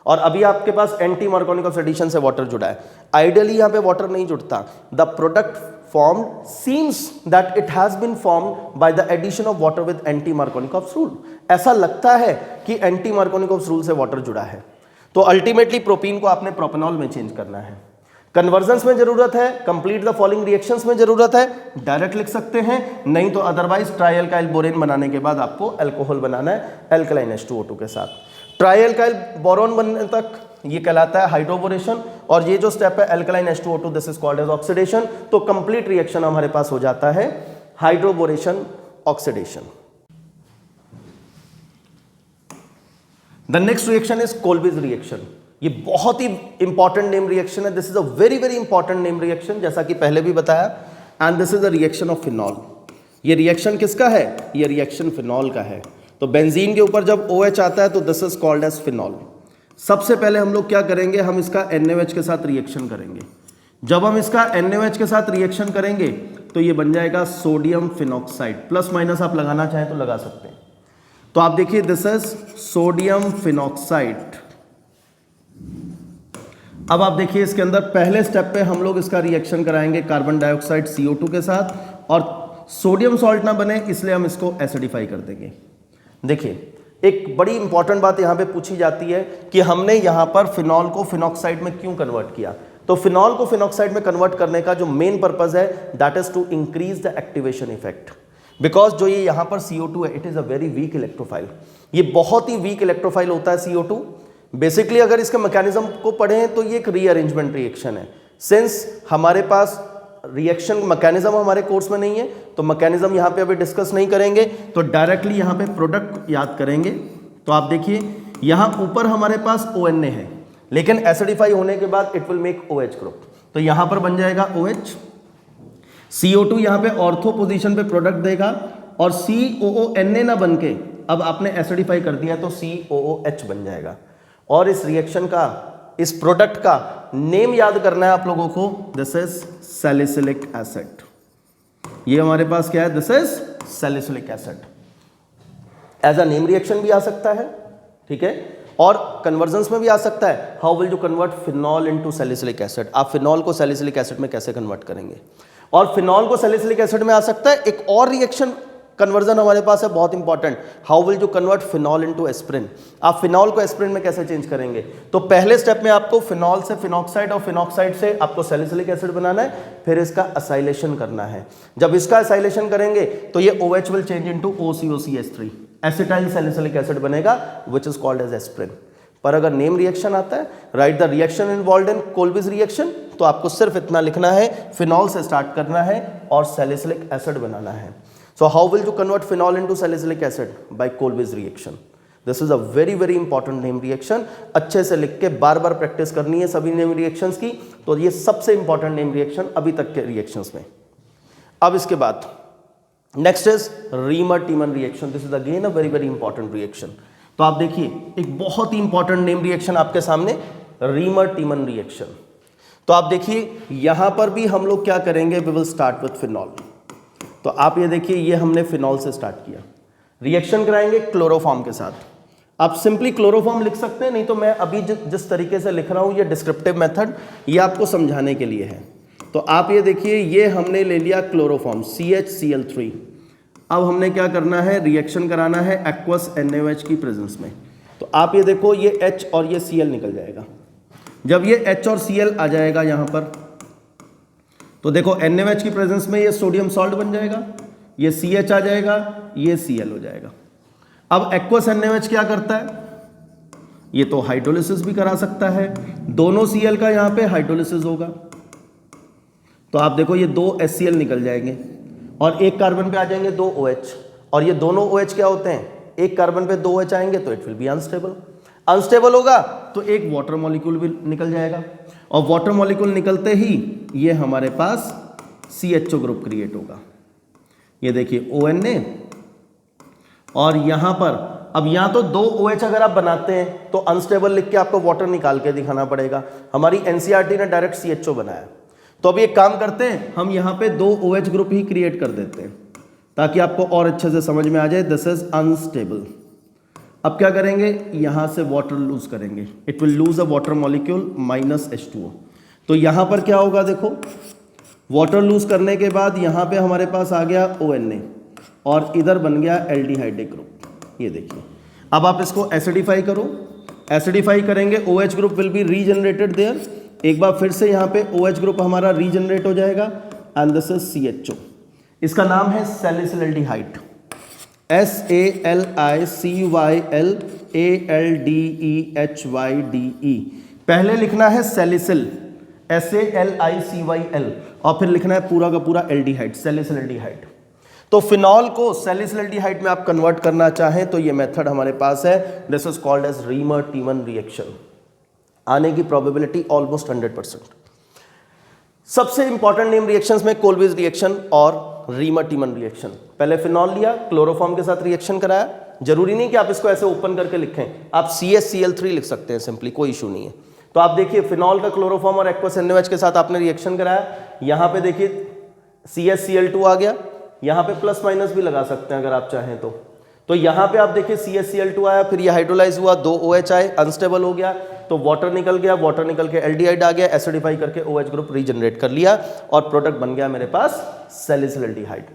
और अभी आपके पास एंटी मार्कोनिकॉव्स एडिशन से वाटर जुड़ा है। आइडियली यहां पे वाटर नहीं जुड़ता, the product formed seems that it has been formed by the addition of water with anti-Markovnikov rule। ऐसा लगता है कि anti-Markovnikov rule से वाटर जुड़ा है। तो अल्टीमेटली प्रोपीन को आपने प्रोपेनॉल में चेंज करना है। कन्वर्जेंस में जरूरत है, कंप्लीट द फॉलोइंग रिएक्शंस में जरूरत है, डायरेक्ट लिख सकते हैं, नहीं तो अदरवाइज ट्राइएल्काइल बोरेन बनाने के बाद आपको अल्कोहल बनाना है एल्कलाइन H2O2 के साथ। ट्राइएल्काइल बोरॉन बनने तक ये कहलाता है हाइड्रोबोरेशन, और ये जो स्टेप है alkaline H2O2, this is called as oxidation. तो कंप्लीट रिएक्शन हमारे पास हो जाता है hydroboration oxidation. The next reaction is Kolbe's reaction. ये बहुत ही इंपॉर्टेंट नेम रिएक्शन है, this is a very very important name reaction, जैसा कि पहले भी बताया, and this is a reaction of phenol. ये रिएक्शन किसका है, ये रिएक्शन फिनॉल का है। तो बेंजीन के ऊपर जब OH आता है तो this is called as phenol. सबसे पहले हम लोग क्या करेंगे, हम इसका NaOH के साथ रिएक्शन करेंगे। जब हम इसका NaOH के साथ रिएक्शन करेंगे तो ये बन जाएगा सोडियम फिनॉक्साइड, प्लस माइनस आप लगाना चाहें तो लगा सकते हैं। तो आप देखिए दिस इज सोडियम फिनॉक्साइड। अब आप देखिए इसके अंदर पहले स्टेप पे हम लोग इसका रिएक्शन कराएंगे कार्बन डाइऑक्साइड CO2 के साथ, और सोडियम सॉल्ट ना बने इसलिए हम इसको एसिडिफाई कर देंगे। देखिए एक बड़ी इंपॉर्टेंट बात यहाँ पे पूछी जाती है कि हमने यहाँ पर फिनॉल को फिनॉक्साइड में क्यों कन्वर्ट किया। तो फिनॉल को फिनॉक्साइड में कन्वर्ट करने का जो मेन पर्पज है that is to increase the activation effect, because जो ये यहाँ पर CO2 है it is a very weak electrophile, ये बहुत ही वीक इलेक्ट्रोफाइल होता है CO2। बेसिकली अगर इसके मैकेनिज्म को पढ़ें तो ये एक रीअरेंजमेंट रिएक्शन है। सिंस हमारे पास रिएक्शन मैकेनिज्म हमारे कोर्स में नहीं है तो मैकेनिज्म यहाँ पे अभी डिस्कस नहीं करेंगे, तो डायरेक्टली यहाँ पे प्रोडक्ट याद करेंगे। तो आप देखिए यहाँ ऊपर हमारे पास ONA है, लेकिन एसिडिफाई होने के बाद it will make OH group, तो यहाँ पर बन जाएगा OH। CO2 यहाँ पे ऑर्थो पोजीशन पे प्रोडक्ट देगा और COONA ना बन के अब आपने एसिडिफाई कर दिया तो COOH बन जाएगा। और इस रिएक्शन का, इस प्रोडक्ट का नेम याद करना है आप लोगों को, दिस इज सैलिसिलिक एसिड। ये हमारे पास क्या है, this is salicylic acid. As a name reaction भी आ सकता है, ठीक है, और कन्वर्जन्स में भी आ सकता है। How will you convert phenol into salicylic acid, आप फिनॉल को सैलिसिलिक एसिड में कैसे कन्वर्ट करेंगे। और फिनॉल को सैलिसिलिक एसिड में आ सकता है एक और रिएक्शन कन्वर्जन हमारे पास है बहुत important, how will you convert phenol into aspirin. आप फिनॉल को एस्पिरिन में कैसे चेंज करेंगे। तो पहले स्टेप में आपको फिनॉल से फिनॉक्साइड और फिनॉक्साइड से आपको सैलिसिलिक एसिड बनाना है, फिर इसका असाइलेशन करना है। जब इसका असाइलेशन करेंगे तो ये OH will change into OCOCH3, acetyl salicylic acid बनेगा which is called as aspirin. पर अगर नेम रिएक्शन आता है, write the reaction involved in Kolbe's reaction, तो आपको सिर्फ इतना लिखना है, फिनॉल से स्टार्ट करना है और सैलिसिलिक एसिड बनाना है। So how will you convert phenol into salicylic acid? By Kolbe's reaction. This is a very very important name reaction. अच्छे से लिख के बार बार प्रैक्टिस करनी है सभी नेम रिएक्शंस की। तो ये सबसे इंपॉर्टेंट नेम रिएक्शन अभी तक के रिएक्शंस में। अब इसके बाद next is reamer Tiemann reaction. This is again a very very important reaction. तो आप देखिए एक बहुत ही इंपॉर्टेंट नेम रिएक्शन आपके सामने, रीमर टीमन रिएक्शन। तो आप देखिए यहां पर भी हम लोग क्या करेंगे, we will start with phenol. तो आप ये देखिए ये हमने फिनॉल से स्टार्ट किया, रिएक्शन कराएंगे क्लोरोफॉर्म के साथ। आप सिंपली क्लोरोफॉर्म लिख सकते हैं, नहीं तो मैं अभी जिस तरीके से लिख रहा हूँ ये डिस्क्रिप्टिव मेथड, ये आपको समझाने के लिए है। तो आप ये देखिए ये हमने ले लिया क्लोरोफॉर्म CHCl3। अब हमने क्या करना है, रिएक्शन कराना है एक्वस NaOH की प्रेजेंस में। तो आप ये देखो ये H और ये Cl निकल जाएगा। जब ये H और Cl आ जाएगा यहाँ पर, तो देखो NaOH की प्रेजेंस में ये सोडियम सॉल्ट बन जाएगा, ये CH आ जाएगा, ये Cl हो जाएगा। अब एक्वस NaOH क्या करता है, ये तो हाइड्रोलिसिस भी करा सकता है, दोनों Cl का यहाँ पे हाइड्रोलिसिस होगा। तो आप देखो ये 2 HCl निकल जाएंगे और एक कार्बन पे आ जाएंगे 2 OH, और ये दोनों OH क्या होते हैं, एक कार्बन पे 2 OH आएंगे तो it will B unstable. Unstable होगा तो एक वाटर मॉलिक्यूल भी निकल जाएगा, और वाटर मॉलिक्यूल निकलते ही ये हमारे पास CHO ग्रुप क्रिएट होगा। ये देखिए ONA, और यहां पर अब यहां तो 2 OH अगर आप बनाते हैं तो अनस्टेबल लिख के आपको वाटर निकाल के दिखाना पड़ेगा। हमारी NCERT ने डायरेक्ट CHO बनाया, तो अब एक काम करते हैं, हम यहां पे 2 OH ग्रुप ही क्रिएट कर देते हैं ताकि आपको और अच्छे से समझ में आ जाए। This is unstable. अब क्या करेंगे, यहां से वाटर लूज करेंगे, it will lose a water molecule -H2O। तो यहां पर क्या होगा, देखो वाटर लूज करने के बाद यहां पे हमारे पास आ गया ONA और इधर बन गया एल्डिहाइड ग्रुप। ये देखिए अब आप इसको एसिडिफाई करो, एसिडिफाई करेंगे OH group will be regenerated there. एक बार फिर से यहाँ पे OH ग्रुप हमारा रीजनरेट हो जाएगा एंड दिस इज CHO। इसका नाम है सैलिसिल्डिहाइड, SALICYLALDEHYDE। पहले लिखना है सैलिसिल SALICYL और फिर लिखना है पूरा का पूरा एल्डिहाइड, सैलिसिल्डिहाइड। तो फिनॉल को सैलिसिल्डिहाइड में आप कन्वर्ट करना चाहें तो ये मेथड हमारे पास है, this is called as Reimer Tiemann reaction. आने की प्रोबेबिलिटी ऑलमोस्ट 100%। सबसे इंपॉर्टेंट नेम रिएक्शंस में कोल्बिज रिएक्शन और रीमर टीमन रिएक्शन। पहले फिनॉल लिया, क्लोरोफॉर्म के साथ रिएक्शन कराया। जरूरी नहीं कि आप इसको ऐसे ओपन करके लिखें, आप CHCl3 लिख सकते हैं सिंपली, कोई इशू नहीं है। तो आप देखिए फिनॉल का क्लोरोफॉर्म और एक्वस NaOH के साथ आपने रिएक्शन कराया। यहाँ पे देखिए CHCl2 आ गया, यहाँ पे प्लस माइनस भी लगा सकते हैं अगर आप चाहें तो यहाँ पे आप देखिए CHCl2 आया, फिर ये हाइड्रोलाइज हुआ, 2 OH आए, अनस्टेबल हो गया तो वाटर निकल गया, वाटर निकल के एल्डिहाइड आ गया, एसिडिफाई करके OH ग्रुप रीजनरेट कर लिया और प्रोडक्ट बन गया मेरे पास सैलिसिल्डिहाइड।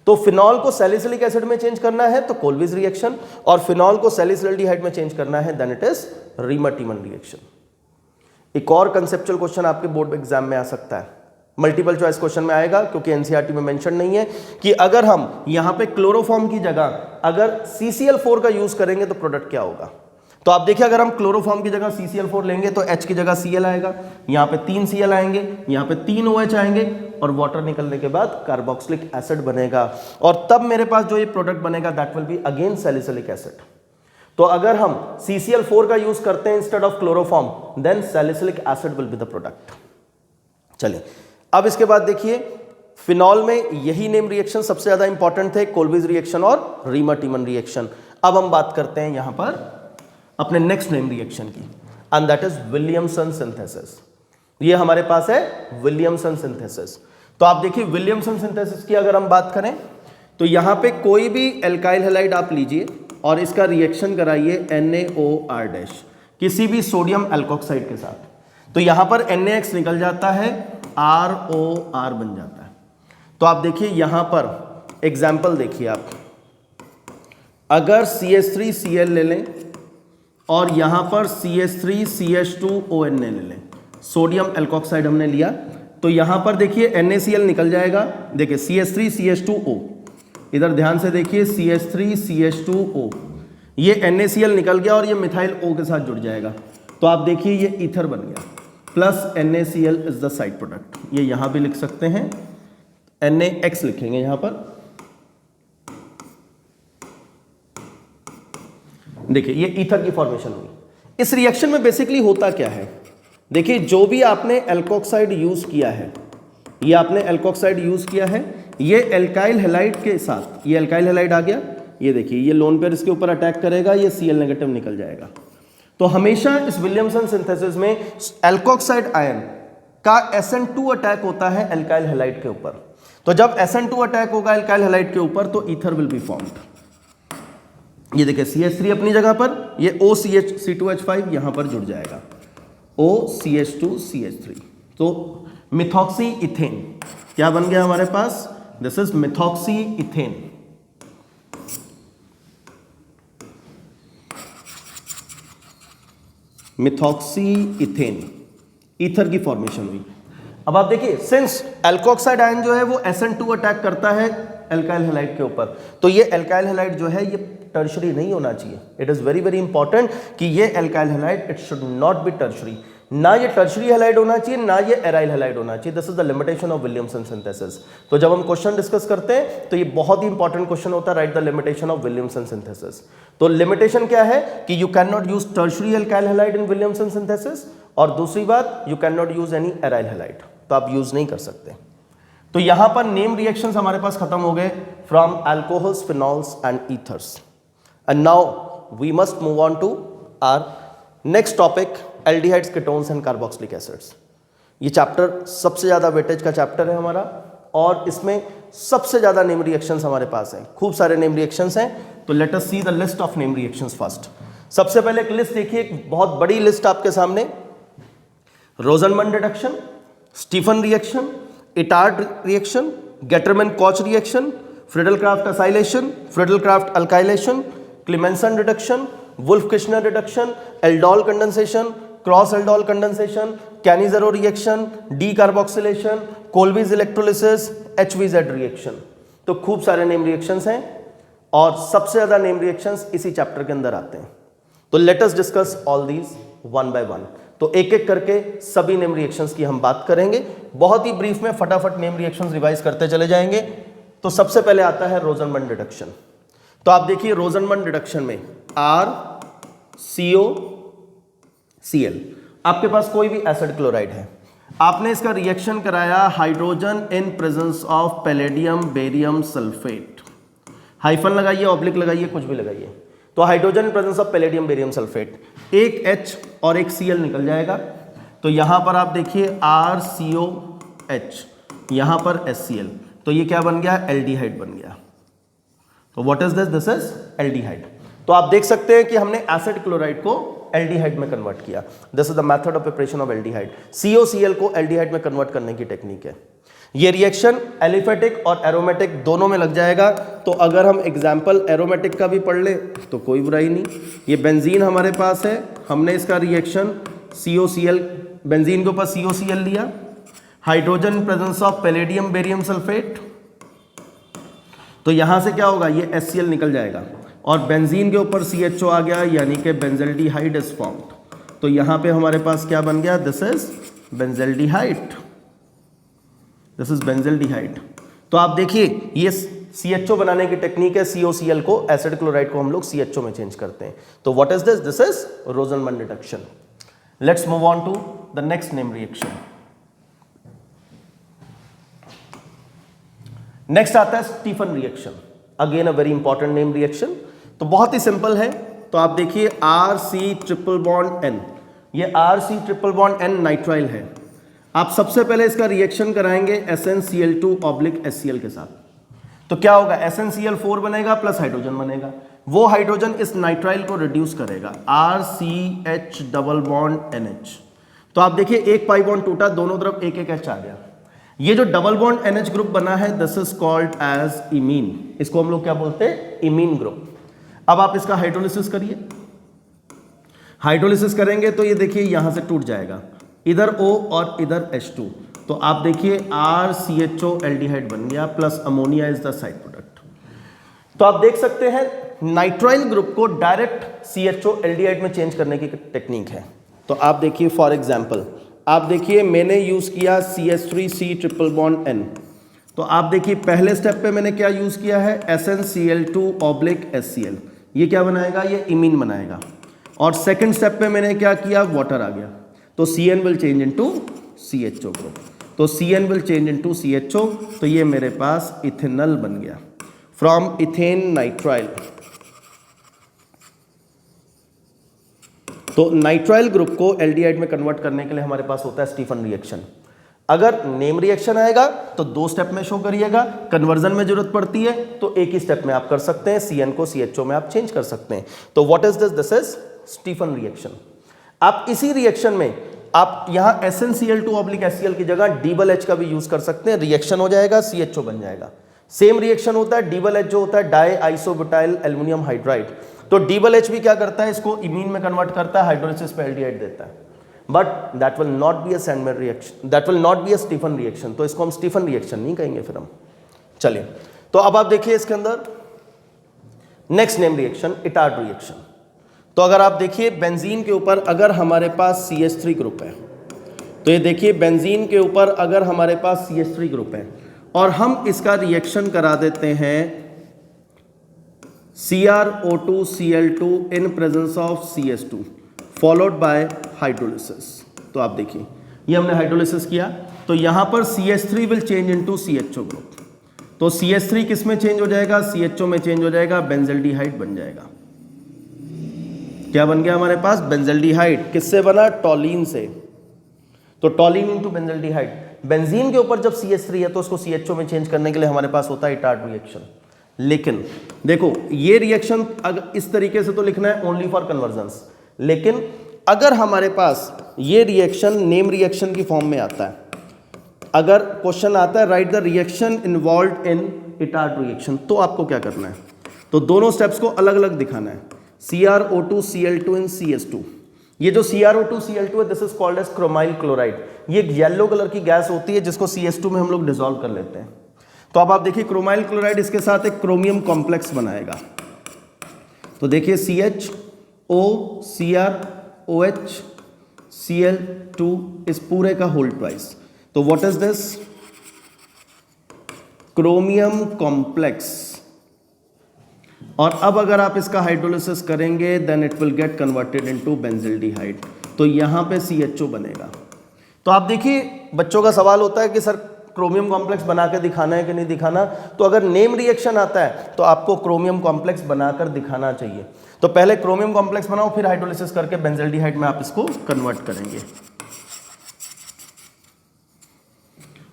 तो फिनॉल को सैलिसिलिक एसिड में चेंज करना है तो कोल्विज रिएक्शन, और फिनॉल को सैलिसिल्डिहाइड में चेंज करना है देन इट इज रीमर-टीमन रिएक्शन। एक और कंसेप्चुअल क्वेश्चन आपके बोर्ड एग्जाम में आ सकता है, मल्टीपल चॉइस क्वेश्चन में आएगा क्योंकि एनसीईआरटी में मेंशन नहीं है कि अगर हम यहां पे क्लोरोफॉर्म की जगह अगर CCl4 का यूज करेंगे तो प्रोडक्ट क्या होगा। तो आप देखिए अगर हम क्लोरोफॉर्म की जगह CCl4 लेंगे तो H की जगह Cl आएगा, यहाँ पे 3 Cl आएंगे, यहाँ पे 3 OH आएंगे और वाटर निकलने के बाद कार्बोक्सिलिक एसिड बनेगा, और तब मेरे पास जो ये प्रोडक्ट बनेगा that will be again salicylic acid. तो अगर हम CCl4 का यूज करते हैं instead of chloroform then salicylic acid will be the product. चलिए अब इसके बाद देखिए फिनॉल में यही नेम रिएक्शन सबसे ज्यादा इंपॉर्टेंट थे, कोल्विज रिएक्शन और रीमर-टीमन रिएक्शन। अब हम बात करते हैं यहां पर अपने नेक्स्ट नेम रिएक्शन की, and that is Williamson synthesis. ये हमारे पास है विलियमसन सिंथेसिस। तो आप देखिए विलियमसन सिंथेसिस की अगर हम बात करें तो यहां पे कोई भी एल्काइल हैलाइड आप लीजिए और इसका रिएक्शन कराइए NaOR- किसी भी सोडियम एल्कोक्साइड के साथ, तो यहां पर NaX निकल जाता है, ROR बन जाता है। तो आप देखिए यहां पर एग्जाम्पल देखिए आप, अगर CH3Cl ले लें और यहां पर CH3CH2ON ले लें, सोडियम एल्कोक्साइड हमने लिया, तो यहां पर देखिए NaCl निकल जाएगा, देखिए CH3CH2O, इधर ध्यान से देखिए CH3CH2O, ये NaCl निकल गया और ये मिथाइल O के साथ जुड़ जाएगा, तो आप देखिए ये ईथर बन गया, plus NaCl is the side product. ये यहां भी लिख सकते हैं, NaX लिखेंगे यहां पर, देखिए ये ईथर की फॉर्मेशन हुई। इस रिएक्शन में बेसिकली होता क्या है, देखिए जो भी आपने एल्कोक्साइड यूज किया है, ये आपने एल्कोक्साइड यूज किया है, ये एल्काइल हैलाइड के साथ, ये एल्काइल हैलाइड आ गया, ये देखिए ये लोन पेयर इसके ऊपर अटैक करेगा, ये Cl नेगेटिव निकल जाएगा। तो हमेशा इस विलियमसन सिंथेसिस में एल्कोक्साइड आयन का SN2 अटैक होता है एल्काइल हैलाइड के ऊपर। तो जब SN2 अटैक होगा एल्काइल हैलाइड के ऊपर तो ईथर विल बी फॉर्म्ड। ये देखिए CH3 अपनी जगह पर, ये OCH2H5 यहां पर जुड़ जाएगा, OCH2CH3, तो मिथॉक्सी इथेन क्या बन गया हमारे पास, this is methoxy ethane. Methoxy ethane ether की फॉर्मेशन हुई। अब आप देखिए सिंस एल्कोक्साइड आयन जो है वो SN2 अटैक करता है एल्काइल हैलाइड के ऊपर, तो ये एल्काइल हैलाइड जो है ये टर्शरी नहीं होना चाहिए। It is very very important कि ये alkyl halide it should not be tertiary, ना ये टर्शरी हैलाइड होना चाहिए ना ये एराइल हैलाइड होना चाहिए। This is the limitation of Williamson synthesis. तो जब हम क्वेश्चन डिस्कस करते हैं तो ये बहुत ही इंपॉर्टेंट क्वेश्चन होता है, write the limitation of Williamson synthesis. तो लिमिटेशन क्या है कि you can not use tertiary alkyl halide in Williamson synthesis, और दूसरी बात you can not use any aryl halide, तो आप यूज नहीं कर सकते। तो यहां पर नेम रिएक्शंस हमारे पास खत्म हो गए from alcohols, phenols and ethers. And now we must move on to our next topic, aldehydes, ketones and carboxylic acids. ये चैप्टर सबसे ज्यादा वेटेज का चैप्टर है हमारा, और इसमें सबसे ज्यादा नेम रिएक्शंस हमारे पास हैं, खूब सारे नेम रिएक्शंस हैं। तो let us see the list of name reactions first. सबसे पहले एक लिस्ट देखिए, एक बहुत बड़ी लिस्ट आपके सामने, Rosenmund reduction, Stephen reaction, Etard reaction, Gattermann Koch reaction, Friedel Crafts acylation, Friedel Crafts alkylation, Clemmensen reduction, Wolff Kishner reduction, aldol condensation, cross aldol condensation, Cannizzaro reaction, decarboxylation, Kolbe's electrolysis, HVZ reaction. तो खूब सारे name reactions हैं और सबसे ज्यादा name reactions इसी chapter के अंदर आते हैं। तो let us discuss all these one by one. तो एक एक करके सभी नेम रिएक्शंस की हम बात करेंगे, बहुत ही ब्रीफ में फटाफट नेम रिएक्शंस रिवाइज करते चले जाएंगे। तो सबसे पहले आता है रोजनमन रिडक्शन। तो आप देखिए रोजनमन रिडक्शन में RCOCl, आपके पास कोई भी एसिड क्लोराइड है, आपने इसका रिएक्शन कराया hydrogen in presence of palladium barium sulphate, hyphen लगाइए, ऑब्लिक लगाइए, कुछ भी लगाइए। तो hydrogen in presence of palladium barium sulphate, एक H और एक Cl निकल जाएगा। तो यहां पर आप देखिए RCOH, यहां पर HCl, तो ये क्या बन गया, एल्डिहाइड बन गया। तो what is this, this is aldehyde. तो आप देख सकते हैं कि हमने एसिड क्लोराइड को एल्डिहाइड में कन्वर्ट किया। This is the method of preparation of aldehyde. COCl को एल्डिहाइड में कन्वर्ट करने की टेक्निक है। ये रिएक्शन एलिफेटिक और एरोमेटिक दोनों में लग जाएगा। तो अगर हम एग्जाम्पल एरोमेटिक का भी पढ़ ले तो कोई बुराई नहीं। ये बेंजीन हमारे पास है, हमने इसका रिएक्शन COCl, बेंजीन के ऊपर COCl लिया, hydrogen presence of palladium barium sulphate, तो यहां से क्या होगा, ये HCl निकल जाएगा और बेंजीन के ऊपर CHO आ गया, यानी कि बेंजल्डिहाइड इज फॉर्म्ड। तो यहां पे हमारे पास क्या बन गया, this is benzaldehyde, this is benzaldehyde. तो आप देखिए ये CHO बनाने की टेक्निक है, COCl को, एसिड क्लोराइड को हम लोग CHO में चेंज करते हैं। तो what is this, this is Rosenmund reduction. Let's move on to the next name reaction. Next आता है Stephen reaction, again a very important name reaction. तो बहुत ही सिंपल है। तो आप देखिए RC ट्रिपल बॉन्ड N, ये RC triple bond N nitrile है। आप सबसे पहले इसका रिएक्शन कराएंगे SnCl2/HCl के साथ। तो क्या होगा, SnCl4 बनेगा प्लस हाइड्रोजन बनेगा, वो हाइड्रोजन इस नाइट्राइल को रिड्यूस करेगा, RCH डबल बॉन्ड NH। तो आप देखिए एक पाई बॉन्ड टूटा, दोनों तरफ एक एक H आ गया। ये जो डबल बॉन्ड NH ग्रुप बना है, this is called as imine, इसको हम लोग क्या बोलते हैं, इमीन ग्रुप। अब आप इसका हाइड्रोलिसिस करिए, हाइड्रोलिसिस करेंगे तो ये देखिए यहां से टूट जाएगा, इधर O और इधर H2। तो आप देखिए RCHO एल्डिहाइड बन गया plus ammonia is the side product. तो आप देख सकते हैं नाइट्राइल ग्रुप को डायरेक्ट CHO एल्डिहाइड में चेंज करने की टेक्निक है। तो आप देखिए फॉर एग्जांपल, आप देखिए मैंने यूज किया CH3C ट्रिपल बॉन्ड N। तो आप देखिए पहले स्टेप पे मैंने क्या यूज किया है, SnCl2/HCl, ये क्या बनाएगा, ये इमीन बनाएगा। और सेकंड स्टेप पे मैंने क्या किया, वाटर आ गया, तो CN will change into CHO group, तो CN will change into CHO, तो ये मेरे पास इथेनॉल बन गया फ्रॉम इथेन नाइट्राइल। तो नाइट्राइल ग्रुप को एल्डिहाइड में कन्वर्ट करने के लिए हमारे पास होता है स्टीफन रिएक्शन। अगर नेम रिएक्शन आएगा तो 2 स्टेप में शो करिएगा, कन्वर्जन में जरूरत पड़ती है तो एक ही स्टेप में आप कर सकते हैं, CN को CHO में आप चेंज कर सकते हैं। तो what is this, this is Stephen reaction. आप इसी रिएक्शन में आप यहां SnCl2/HCl की जगह DH का भी यूज कर सकते हैं, रिएक्शन हो जाएगा, CHO बन जाएगा। सेम रिएक्शन होता है, DH जो होता है डाई आइसोब्यूटाइल एल्युमिनियम हाइड्राइड। तो DH भी क्या करता है, इसको इमीन में कन्वर्ट करता है, हाइड्रोलिसिस पे एल्डिहाइड देता है, but that will not be a Sandmeyer reaction, that will not be a Stephen reaction. तो इसको हम स्टीफन रिएक्शन नहीं कहेंगे फिर हम। चलिए तो अब आप देखिए इसके अंदर next name reaction, Etard reaction. तो अगर आप देखिए बेंजीन के ऊपर अगर हमारे पास CH3 ग्रुप है, तो ये देखिए बेंजीन के ऊपर अगर हमारे पास CH3 ग्रुप है और हम इसका रिएक्शन करा देते हैं CrO2Cl2 in presence of CH2 followed by hydrolysis. तो आप देखिए ये हमने हाइड्रोलिसिस किया, तो यहां पर CH3 will change into CHO group. तो CH3 किस में चेंज हो जाएगा, CHO में चेंज हो जाएगा, बेंजल्डिहाइड बन जाएगा। क्या बन गया हमारे पास, बेंजल्डिहाइड। किससे बना, टॉलीन से। तो टॉलीन इनटू बेंजल्डिहाइड। बेंजीन के ऊपर जब CH3 है तो उसको CHO में चेंज करने के लिए हमारे पास होता है इटार्ड रिएक्शन। लेकिन देखो ये रिएक्शन अगर इस तरीके से तो लिखना है ओनली फॉर कन्वर्जन्स, लेकिन अगर हमारे पास ये रिएक्शन नेम रिएक्शन की फॉर्म में आता है, अगर क्वेश्चन आता है write the reaction involved in Etard reaction, तो आपको क्या करना है, तो दोनों स्टेप्स को अलग अलग दिखाना है। CrO2Cl2 इन CH2, ये जो CrO2Cl2 है this is called as chromyl chloride. ये एक येलो कलर की गैस होती है जिसको CH2 में हम लोग डिसॉल्व कर लेते हैं। तो अब आप देखिए क्रोमाइल क्लोराइड इसके साथ एक क्रोमियम कॉम्प्लेक्स बनाएगा। तो देखिए CHO CrOH Cl2 इस पूरे का होल ट्वाइस। तो what is this, chromium complex. और अब अगर आप इसका हाइड्रोलिसिस करेंगे then it will get converted into benzaldehyde. तो यहां पे CHO बनेगा। तो आप देखिए बच्चों का सवाल होता है कि सर क्रोमियम कॉम्प्लेक्स बना के दिखाना है कि नहीं दिखाना। तो अगर नेम रिएक्शन आता है तो आपको क्रोमियम कॉम्प्लेक्स बनाकर दिखाना चाहिए। तो पहले क्रोमियम कॉम्प्लेक्स बनाओ, फिर हाइड्रोलिसिस करके बेंजल्डिहाइड में आप इसको कन्वर्ट करेंगे।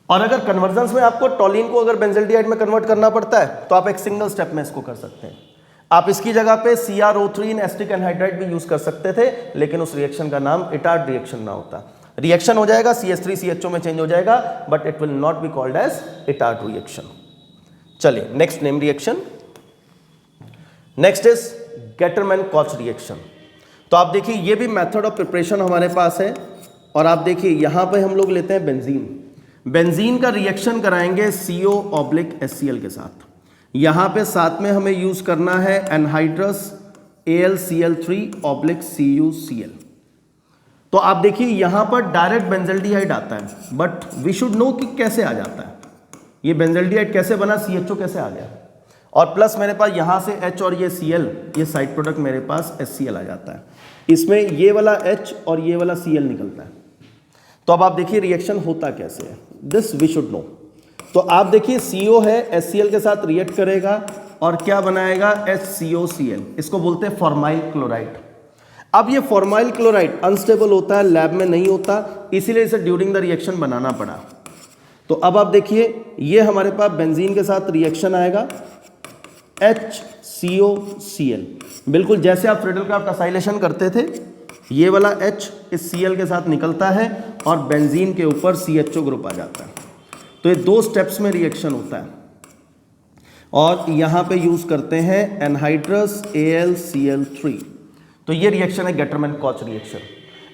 और अगर कन्वर्जन्स में आपको टॉलीन को अगर बेंजल्डिहाइड में कन्वर्ट करना पड़ता है तो आप एक सिंगल स्टेप में इसको कर सकते हैं। आप इसकी जगह पे CrO3 इन एसिटिक एनहाइड्राइड भी यूज कर सकते थे, लेकिन उस रिएक्शन का नाम इटार्ड रिएक्शन ना होता। रिएक्शन हो जाएगा, CH3 CHO में चेंज हो जाएगा, but it will not be called as Etard reaction. चलिए next name reaction, next is Gattermann Koch reaction. तो आप देखिए ये भी मेथड ऑफ प्रिपरेशन हमारे पास है, और आप देखिए यहां पे हम लोग लेते हैं बेंजीन। बेंजीन का रिएक्शन कराएंगे CO/HCl के साथ। यहां पे साथ में हमें यूज करना है एनहाइड्रस AlCl3/CuCl। तो आप देखिए यहां पर डायरेक्ट बेंजल्डिहाइड आता है, बट वी शुड नो कि कैसे आ जाता है, ये बेंजल्डिहाइड कैसे बना, CHO कैसे आ गया, और प्लस मेरे पास यहां से H और ये Cl, ये साइड प्रोडक्ट मेरे पास HCl आ जाता है। इसमें ये वाला H और ये वाला Cl निकलता है। तो अब आप देखिए रिएक्शन होता कैसे है, दिस वी शुड नो। तो आप देखिए CO है, HCl के साथ रिएक्ट करेगा और क्या बनाएगा, HCOCl, इसको बोलते हैं फॉर्माइल क्लोराइड। अब ये फॉर्माइल क्लोराइड अनस्टेबल होता है, लैब में नहीं होता, इसीलिए इसे ड्यूरिंग द रिएक्शन बनाना पड़ा। तो अब आप देखिए ये हमारे पास बेंजीन के साथ रिएक्शन आएगा, HCOCl, बिल्कुल जैसे आप फ्रीडलक्राफ्ट असाइलेशन करते थे, ये वाला H इस Cl के साथ निकलता है और बेंजीन के ऊपर CHO ग्रुप आ जाता है। तो ये 2 स्टेप्स में रिएक्शन होता है, और यहाँ पे यूज करते हैं एनहाइड्रस AlCl3। तो ये रिएक्शन है गेटरमैन-कॉच रिएक्शन।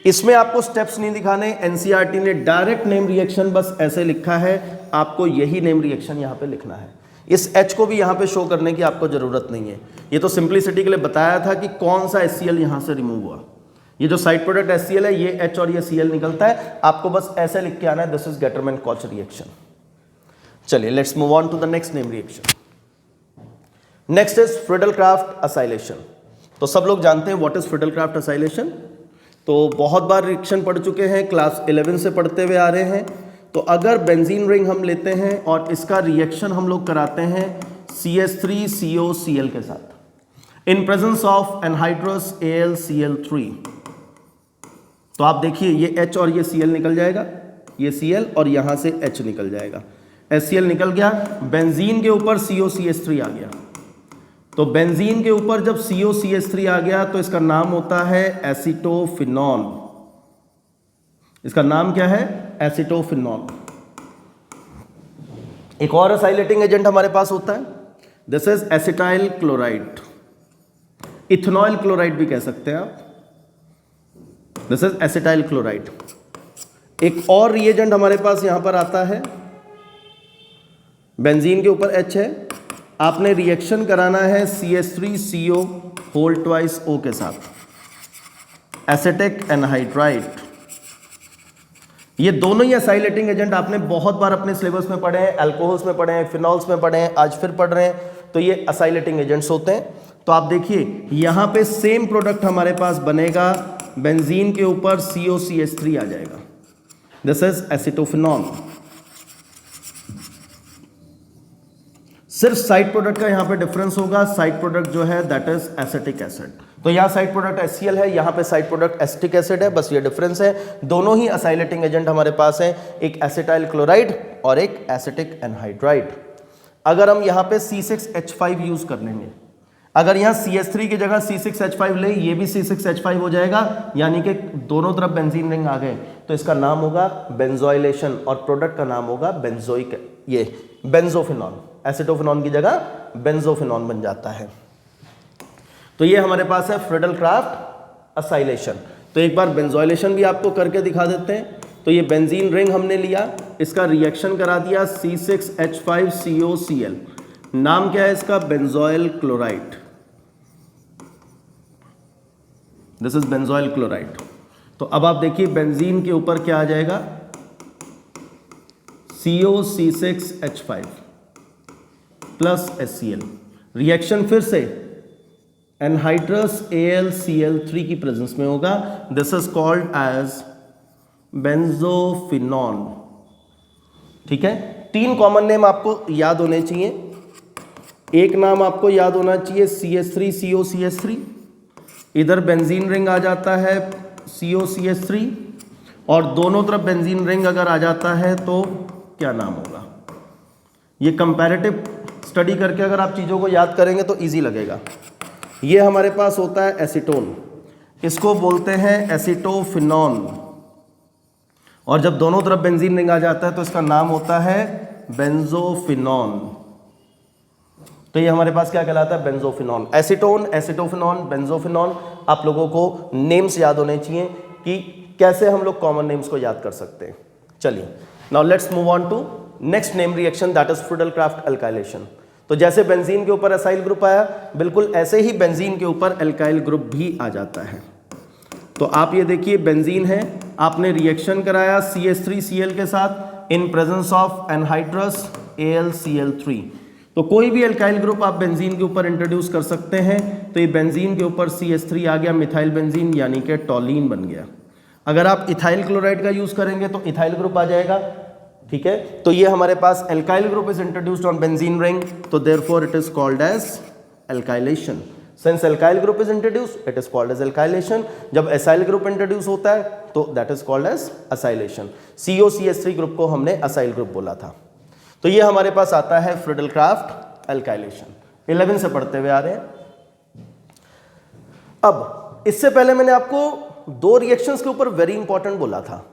इसमें आपको स्टेप्स नहीं दिखाने, एनसीईआरटी ने डायरेक्ट नेम रिएक्शन बस ऐसे लिखा है, आपको यही नेम रिएक्शन यहाँ पे लिखना है। इस H को भी यहाँ पे शो करने की आपको जरूरत नहीं है, ये तो सिंप्लिसिटी के लिए बताया था कि कौन सा HCl यहाँ से रिमूव हुआ। ये जो साइड प्रोडक्ट HCl है, ये H और ये Cl निकलता है, आपको बस ऐसे लिख के आना है, दिस इज गेटरमैन-कॉच रिएक्शन। चलिए let's move on to the next name reaction. Next is Friedel Crafts acylation. तो सब लोग जानते हैं व्हाट इज फ्रीडलक्राफ्ट असाइलेशन, तो बहुत बार रिएक्शन पढ़ चुके हैं, क्लास 11 से पढ़ते हुए आ रहे हैं। तो अगर बेंजीन रिंग हम लेते हैं और इसका रिएक्शन हम लोग कराते हैं CH3COCl के साथ इन प्रेजेंस ऑफ एनहाइड्रस AlCl3, तो आप देखिए ये H और ये Cl निकल जाएगा, ये Cl और यहां से H निकल जाएगा, HCl निकल गया, बेंजीन के ऊपर COCH3 आ गया। तो बेंजीन के ऊपर जब COCH3 आ गया तो इसका नाम होता है एसीटोफिनॉन। इसका नाम क्या है, एसीटोफिनॉन। एक और असाइलेटिंग एजेंट हमारे पास होता है, this is acetyl chloride, ethanoyl chloride भी कह सकते हैं आप, दिस इज एसिटाइल क्लोराइड। एक और रिएजेंट हमारे पास यहां पर आता है, बेंजीन के ऊपर H है, आपने रिएक्शन कराना है CH3CO2O के साथ, एसिटिक एनहाइड्राइड। ये दोनों ही असाइलेटिंग एजेंट आपने बहुत बार अपने सिलेबस में पढ़े हैं, अल्कोहल्स में पढ़े हैं, फिनॉल्स में पढ़े हैं, आज फिर पढ़ रहे हैं। तो ये असाइलेटिंग एजेंट्स होते हैं। तो आप देखिए यहां पे सेम प्रोडक्ट हमारे पास बनेगा, बेंजीन के ऊपर COCH3 आ जाएगा, दिस इज एसिटोफिनॉन। सिर्फ साइड प्रोडक्ट का यहां पे डिफरेंस होगा, साइड प्रोडक्ट जो है दैट इज एसिटिक एसिड। तो यहां साइड प्रोडक्ट HCl है, यहां पे साइड प्रोडक्ट एसिटिक एसिड है, बस ये डिफरेंस है। दोनों ही असाइलेटिंग एजेंट हमारे पास है, एक एसिटाइल क्लोराइड और एक एसिटिक एनहाइड्राइड। अगर हम यहां पे C6H5 यूज कर लेंगे, अगर यहां CH3 की जगह C6H5 ले, ये भी C6H5 हो जाएगा, यानी कि दोनों तरफ बेंजीन रिंग आ गए, तो इसका नाम होगा बेंजोइलेशन और प्रोडक्ट का नाम होगा बेंजोइक, ये बेंजोफिनॉन। एसिटोफिनॉन की जगह बेंजोफिनॉन बन जाता है। तो ये हमारे पास है फ्रीडलक्राफ्ट असाइलेशन। तो एक बार बेंजोइलेशन भी आपको करके दिखा देते हैं। तो ये बेंजीन रिंग हमने लिया, इसका रिएक्शन करा दिया C6H5COCl, नाम क्या है इसका, benzoyl chloride, this is benzoyl chloride. तो अब आप देखिए बेंजीन के ऊपर क्या आ जाएगा, COC6H5 प्लस HCl। रिएक्शन फिर से एनहाइड्रस AlCl3 की प्रेजेंस में होगा, this is called as benzophenone. ठीक है, 3 कॉमन नेम आपको याद होने चाहिए। एक नाम आपको याद होना चाहिए CH3COCH3, इधर बेंजीन रिंग आ जाता है COCH3, और दोनों तरफ बेंजीन रिंग अगर आ जाता है तो क्या नाम होगा। ये कंपैरेटिव स्टडी करके अगर आप चीज़ों को याद करेंगे तो इजी लगेगा। ये हमारे पास होता है एसीटोन, इसको बोलते हैं एसिटोफिनॉन। और जब दोनों तरफ बेंजीन रिंग आ जाता है तो इसका नाम होता है बेंजोफिनॉन। तो ये हमारे पास क्या कहलाता है? बेंजोफिनॉन। एसीटोन, एसिटोफिनॉन, बेंजोफिनॉन, आप लोगों को नेम्स याद होने चाहिए कि कैसे हम लोग कॉमन नेम्स को याद कर सकते हैं। चलिए, now let's move on to next name reaction, that is Friedel Crafts alkylation. तो जैसे बेंजीन के ऊपर एसाइल ग्रुप आया, बिल्कुल ऐसे ही बेंजीन के ऊपर एल्काइल ग्रुप भी आ जाता है। तो आप ये देखिए, बेंजीन है, आपने रिएक्शन कराया CH3Cl के साथ इन प्रेजेंस ऑफ एनहाइड्रस AlCl3। तो कोई भी एल्काइल ग्रुप आप बेंजीन के ऊपर इंट्रोड्यूस कर सकते हैं। तो ये बेंजीन के ऊपर CH3 आ गया, मिथाइल बेंजीन यानी कि टॉलीन बन गया। अगर आप इथाइल क्लोराइड का यूज करेंगे तो इथाइल ग्रुप आ जाएगा, ठीक है। तो ये हमारे पास alkyl group is introduced on benzene ring, तो therefore it is called as alkylation. Since alkyl group is introduced it is called as alkylation. जब एसाइल ग्रुप इंट्रोड्यूस होता है तो that is called as acylation. COCH3 group को हमने acyl group बोला था। तो ये हमारे पास आता है फ्रीडल-क्राफ्ट एल्काइलेशन, 11 से पढ़ते हुए आ रहे हैं। अब इससे पहले मैंने आपको दो रिएक्शंस के ऊपर वेरी इंपॉर्टेंट बोला था,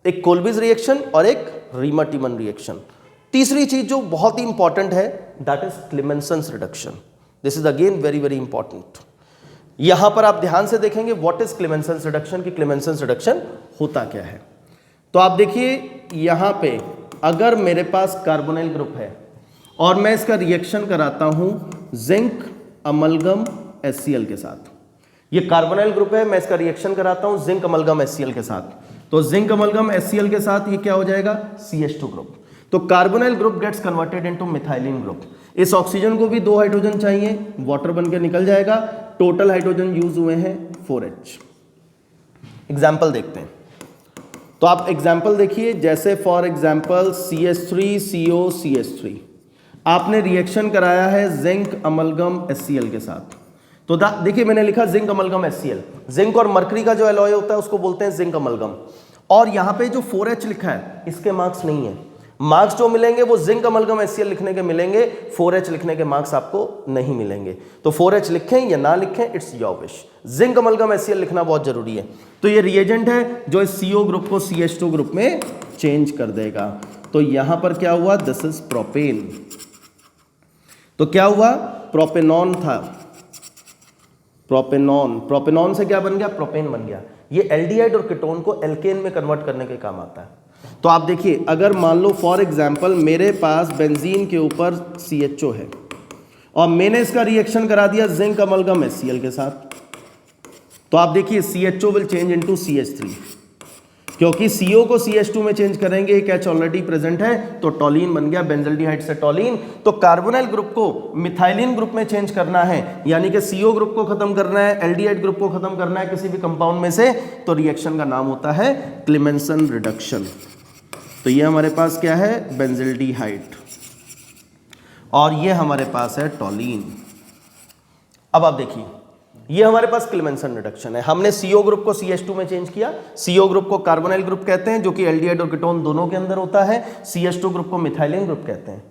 एक कोल्बिज रिएक्शन और एक रीमा-टीमन रिएक्शन। तीसरी चीज जो बहुत ही इंपॉर्टेंट है that is Clemmensen's reduction. This is again very very important. यहां पर आप ध्यान से देखेंगे व्हाट इज क्लेमेंसन्स रिडक्शन, कि क्लेमेंसन्स रिडक्शन होता क्या है। तो आप देखिए यहां पे अगर मेरे पास कार्बोनिल ग्रुप है और मैं इसका रिएक्शन कराता हूं जिंक अमलगम HCl के साथ, ये कार्बोनिल ग्रुप है, मैं इसका रिएक्शन कराता हूं जिंक अमलगम HCl के साथ, तो जिंक अमलगम HCl के साथ ये क्या हो जाएगा? CH2 group. तो carbonyl group gets converted into methylene group. इस ऑक्सीजन को भी 2 हाइड्रोजन चाहिए, वाटर बन के निकल जाएगा। टोटल हाइड्रोजन यूज हुए हैं 4H। एग्जाम्पल देखते हैं। तो आप एग्जाम्पल देखिए, जैसे फॉर एग्जाम्पल CH3COCH3 आपने रिएक्शन कराया है जिंक अमलगम HCl के साथ। तो देखिए मैंने लिखा जिंक अमलगम HCl, जिंक और मरकरी का जो एलॉय होता है उसको बोलते हैं जिंक अमलगम। और यहां पे जो 4H लिखा है इसके मार्क्स नहीं है, मार्क्स जो मिलेंगे वो जिंक अमलगम HCl लिखने के मिलेंगे, 4H लिखने के मार्क्स आपको नहीं मिलेंगे। तो 4H लिखें या ना लिखें it's your wish, zinc amalgam HCl लिखना बहुत जरूरी है। तो ये रिएजेंट है जो इस CO ग्रुप को CH2 ग्रुप में चेंज कर देगा। तो यहां पर क्या हुआ? This is propane. तो क्या हुआ? प्रोपेनॉन था, प्रोपेनॉन, प्रोपेनॉन से क्या बन गया? प्रोपेन बन गया। ये एल्डिहाइड और कीटोन को एल्केन में कन्वर्ट करने के काम आता है। तो आप देखिए, अगर मान लो फॉर एग्जांपल मेरे पास बेंजीन के ऊपर CHO है और मैंने इसका रिएक्शन करा दिया जिंक अमलगम HCl के साथ, तो आप देखिए CHO will change into CH3, क्योंकि CO को CH2 में चेंज करेंगे, एक H ऑलरेडी प्रेजेंट है, तो टॉलीन बन गया, बेंजल्डिहाइड से टॉलीन। तो कार्बोनिल ग्रुप को मिथाइलिन ग्रुप में चेंज करना है, यानी कि CO ग्रुप को खत्म करना है, एल्डिहाइड ग्रुप को खत्म करना है किसी भी कंपाउंड में से, तो रिएक्शन का नाम होता है क्लेमेंसन रिडक्शन। तो ये हमारे पास क्या है? बेंजल्डिहाइड, और ये हमारे पास है टॉलीन। अब आप देखिए ये हमारे पास क्लेमेंसन रिडक्शन है। हमने CO ग्रुप को CH2 में चेंज किया। CO ग्रुप को कार्बोनिल ग्रुप कहते हैं जो कि एल्डिहाइड और कीटोन दोनों के अंदर होता है। CH2 ग्रुप को मिथाइलिन ग्रुप कहते हैं।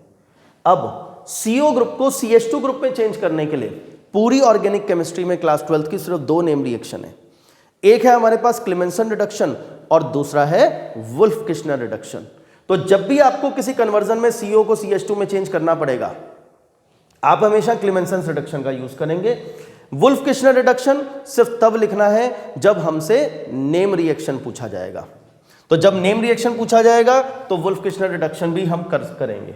अब CO ग्रुप को CH2 ग्रुप में चेंज करने के लिए पूरी ऑर्गेनिक केमिस्ट्री में क्लास 12th की सिर्फ 2 नेम रिएक्शन है। एक है हमारे पास क्लेमेंसन रिडक्शन और दूसरा है वुल्फ-किश्नर रिडक्शन। तो जब भी आपको किसी कन्वर्जन में CO को CH2 में चेंज करना पड़ेगा, आप हमेशा क्लेमेंसन रिडक्शन का यूज करेंगे। वुल्फ-किश्नर रिडक्शन सिर्फ तब लिखना है जब हमसे नेम रिएक्शन पूछा जाएगा। तो जब नेम रिएक्शन पूछा जाएगा तो वुल्फ-किश्नर रिडक्शन भी हम करेंगे।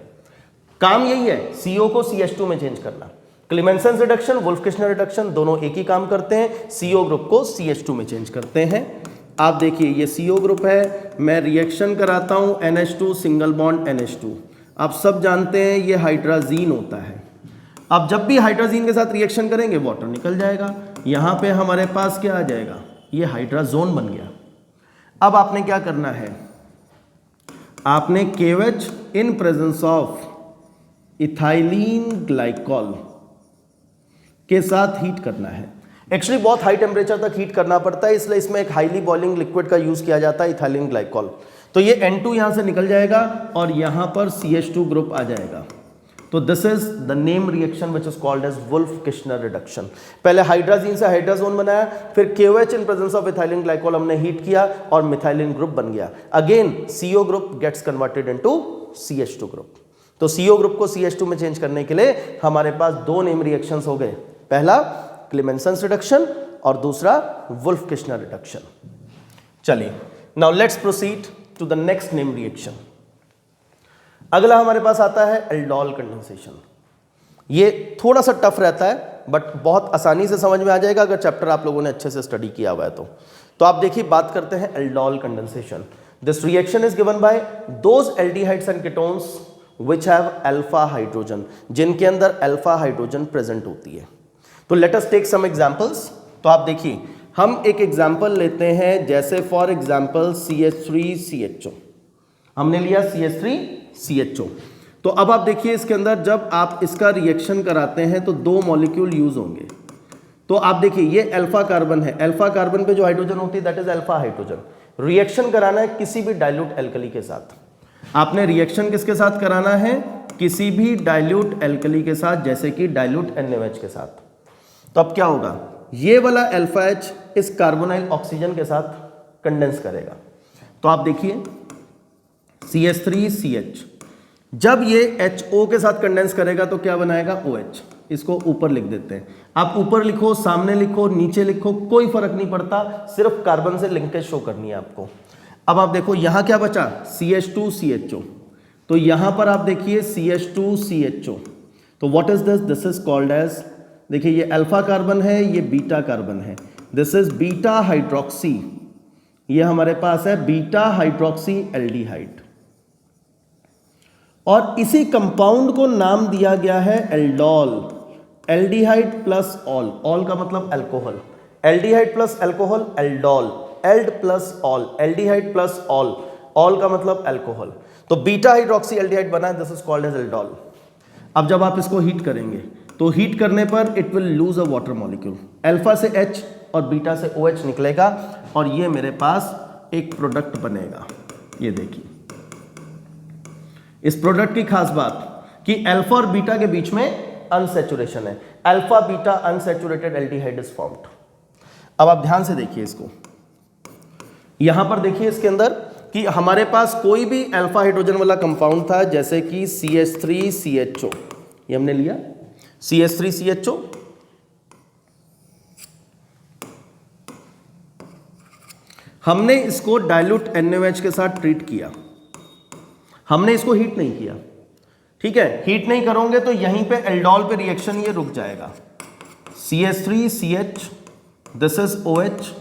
काम यही है, CO को CH2 में चेंज करना। क्लेमेंसन रिडक्शन, वुल्फ-किश्नर रिडक्शन दोनों एक ही काम करते हैं, CO ग्रुप को CH2 में चेंज करते हैं। आप देखिए ये CO ग्रुप है, मैं रिएक्शन कराता हूं NH2 सिंगल बॉन्ड NH2। आप सब जानते हैं ये हाइड्राजीन होता है। अब जब भी हाइड्राजीन के साथ रिएक्शन करेंगे वाटर निकल जाएगा, यहां पे हमारे पास क्या आ जाएगा? ये हाइड्राजोन बन गया। अब आपने क्या करना है? आपने KOH in presence of ethylene glycol के साथ हीट करना है। एक्चुअली बहुत हाई टेम्परेचर तक हीट करना पड़ता है, इसलिए इसमें एक हाईली बॉइलिंग लिक्विड का यूज किया जाता है, इथाइलिन ग्लाइकॉल। तो ये N2 यहां से निकल जाएगा और यहां पर CH2 ग्रुप आ जाएगा। तो this is the name reaction which is called as Wolff Kishner reduction. पहले हाइड्राजीन से हाइड्राजोन बनाया, फिर KOH in presence of ethylene glycol हमने हीट किया और मिथाइलिन ग्रुप बन गया। Again CO group gets converted into CH2 group. तो CO ग्रुप को CH2 में चेंज करने के लिए हमारे पास दो नेम रिएक्शंस हो गए, पहला क्लेमेंसन्स रिडक्शन और दूसरा वुल्फ-किश्नर रिडक्शन। चलिए now let's proceed to the next name reaction. अगला हमारे पास आता है एल्डोल कंडेंसेशन। ये थोड़ा सा टफ रहता है बट बहुत आसानी से समझ में आ जाएगा अगर चैप्टर आप लोगों ने अच्छे से स्टडी किया हुआ है तो आप देखिए बात करते हैं aldol condensation. This reaction is given by those aldehydes and ketones which have alpha hydrogen, जिनके अंदर अल्फा हाइड्रोजन प्रेजेंट होती है। तो let us take some examples. तो आप देखिए हम एक एग्जांपल लेते हैं, जैसे फॉर एग्जांपल CH3CHO। हमने लिया CH3CHO। तो अब आप देखिए इसके अंदर जब आप इसका रिएक्शन कराते हैं तो दो मॉलिक्यूल यूज होंगे। तो आप देखिए ये अल्फा कार्बन है, अल्फा कार्बन पे जो हाइड्रोजन होती है that is alpha hydrogen. Reaction कराना है किसी भी डाइल्यूट एल्कली के साथ। आपने रिएक्शन किसके साथ कराना है? किसी भी डाइल्यूट एल्कली के साथ, जैसे कि डाइल्यूट NaOH के साथ। तो अब क्या होगा, ये वाला अल्फा H इस कार्बोनाइल ऑक्सीजन के साथ कंडेंस करेगा। तो आप देखिए CH3CH, जब ये HO के साथ कंडेंस करेगा तो क्या बनाएगा? OH। इसको ऊपर लिख देते हैं। आप ऊपर लिखो, सामने लिखो, नीचे लिखो, कोई फर्क नहीं पड़ता, सिर्फ कार्बन से लिंकेज शो करनी है आपको। अब आप देखो यहां क्या बचा? CH2CHO। तो यहां पर आप देखिए CH2CHO। तो what is this? This is called as, देखिए ये अल्फा कार्बन है, ये बीटा कार्बन है, दिस इज बीटा हाइड्रोक्सी। ये हमारे पास है बीटा हाइड्रोक्सी एल्डिहाइड और इसी कंपाउंड को नाम दिया गया है aldol. Aldehyde plus ol, ol का मतलब alcohol, aldehyde plus alcohol aldol, ald plus ol, aldehyde plus ol, ol का मतलब अल्कोहल। तो बीटा हाइड्रोक्सी एल्डिहाइड बना है, this is called as aldol. अब जब आप इसको हीट करेंगे तो हीट करने पर it will lose a water molecule, alpha से H और बीटा से OH निकलेगा और ये मेरे पास एक प्रोडक्ट बनेगा। ये देखिए इस प्रोडक्ट की खास बात कि अल्फा और बीटा के बीच में अनसैचुरेशन है, alpha beta unsaturated aldehyde is formed. अब आप ध्यान से देखिए इसको, यहां पर देखिए इसके अंदर कि हमारे पास कोई भी अल्फा हाइड्रोजन वाला कंपाउंड था, जैसे कि CH3CHO, ये हमने लिया CH3CHO। हमने इसको डाइल्यूट NaOH के साथ ट्रीट किया, हमने इसको हीट नहीं किया। ठीक है, हीट नहीं करोगे तो यहीं पे एल्डोल पे रिएक्शन ये रुक जाएगा। CH3CH, this is OH,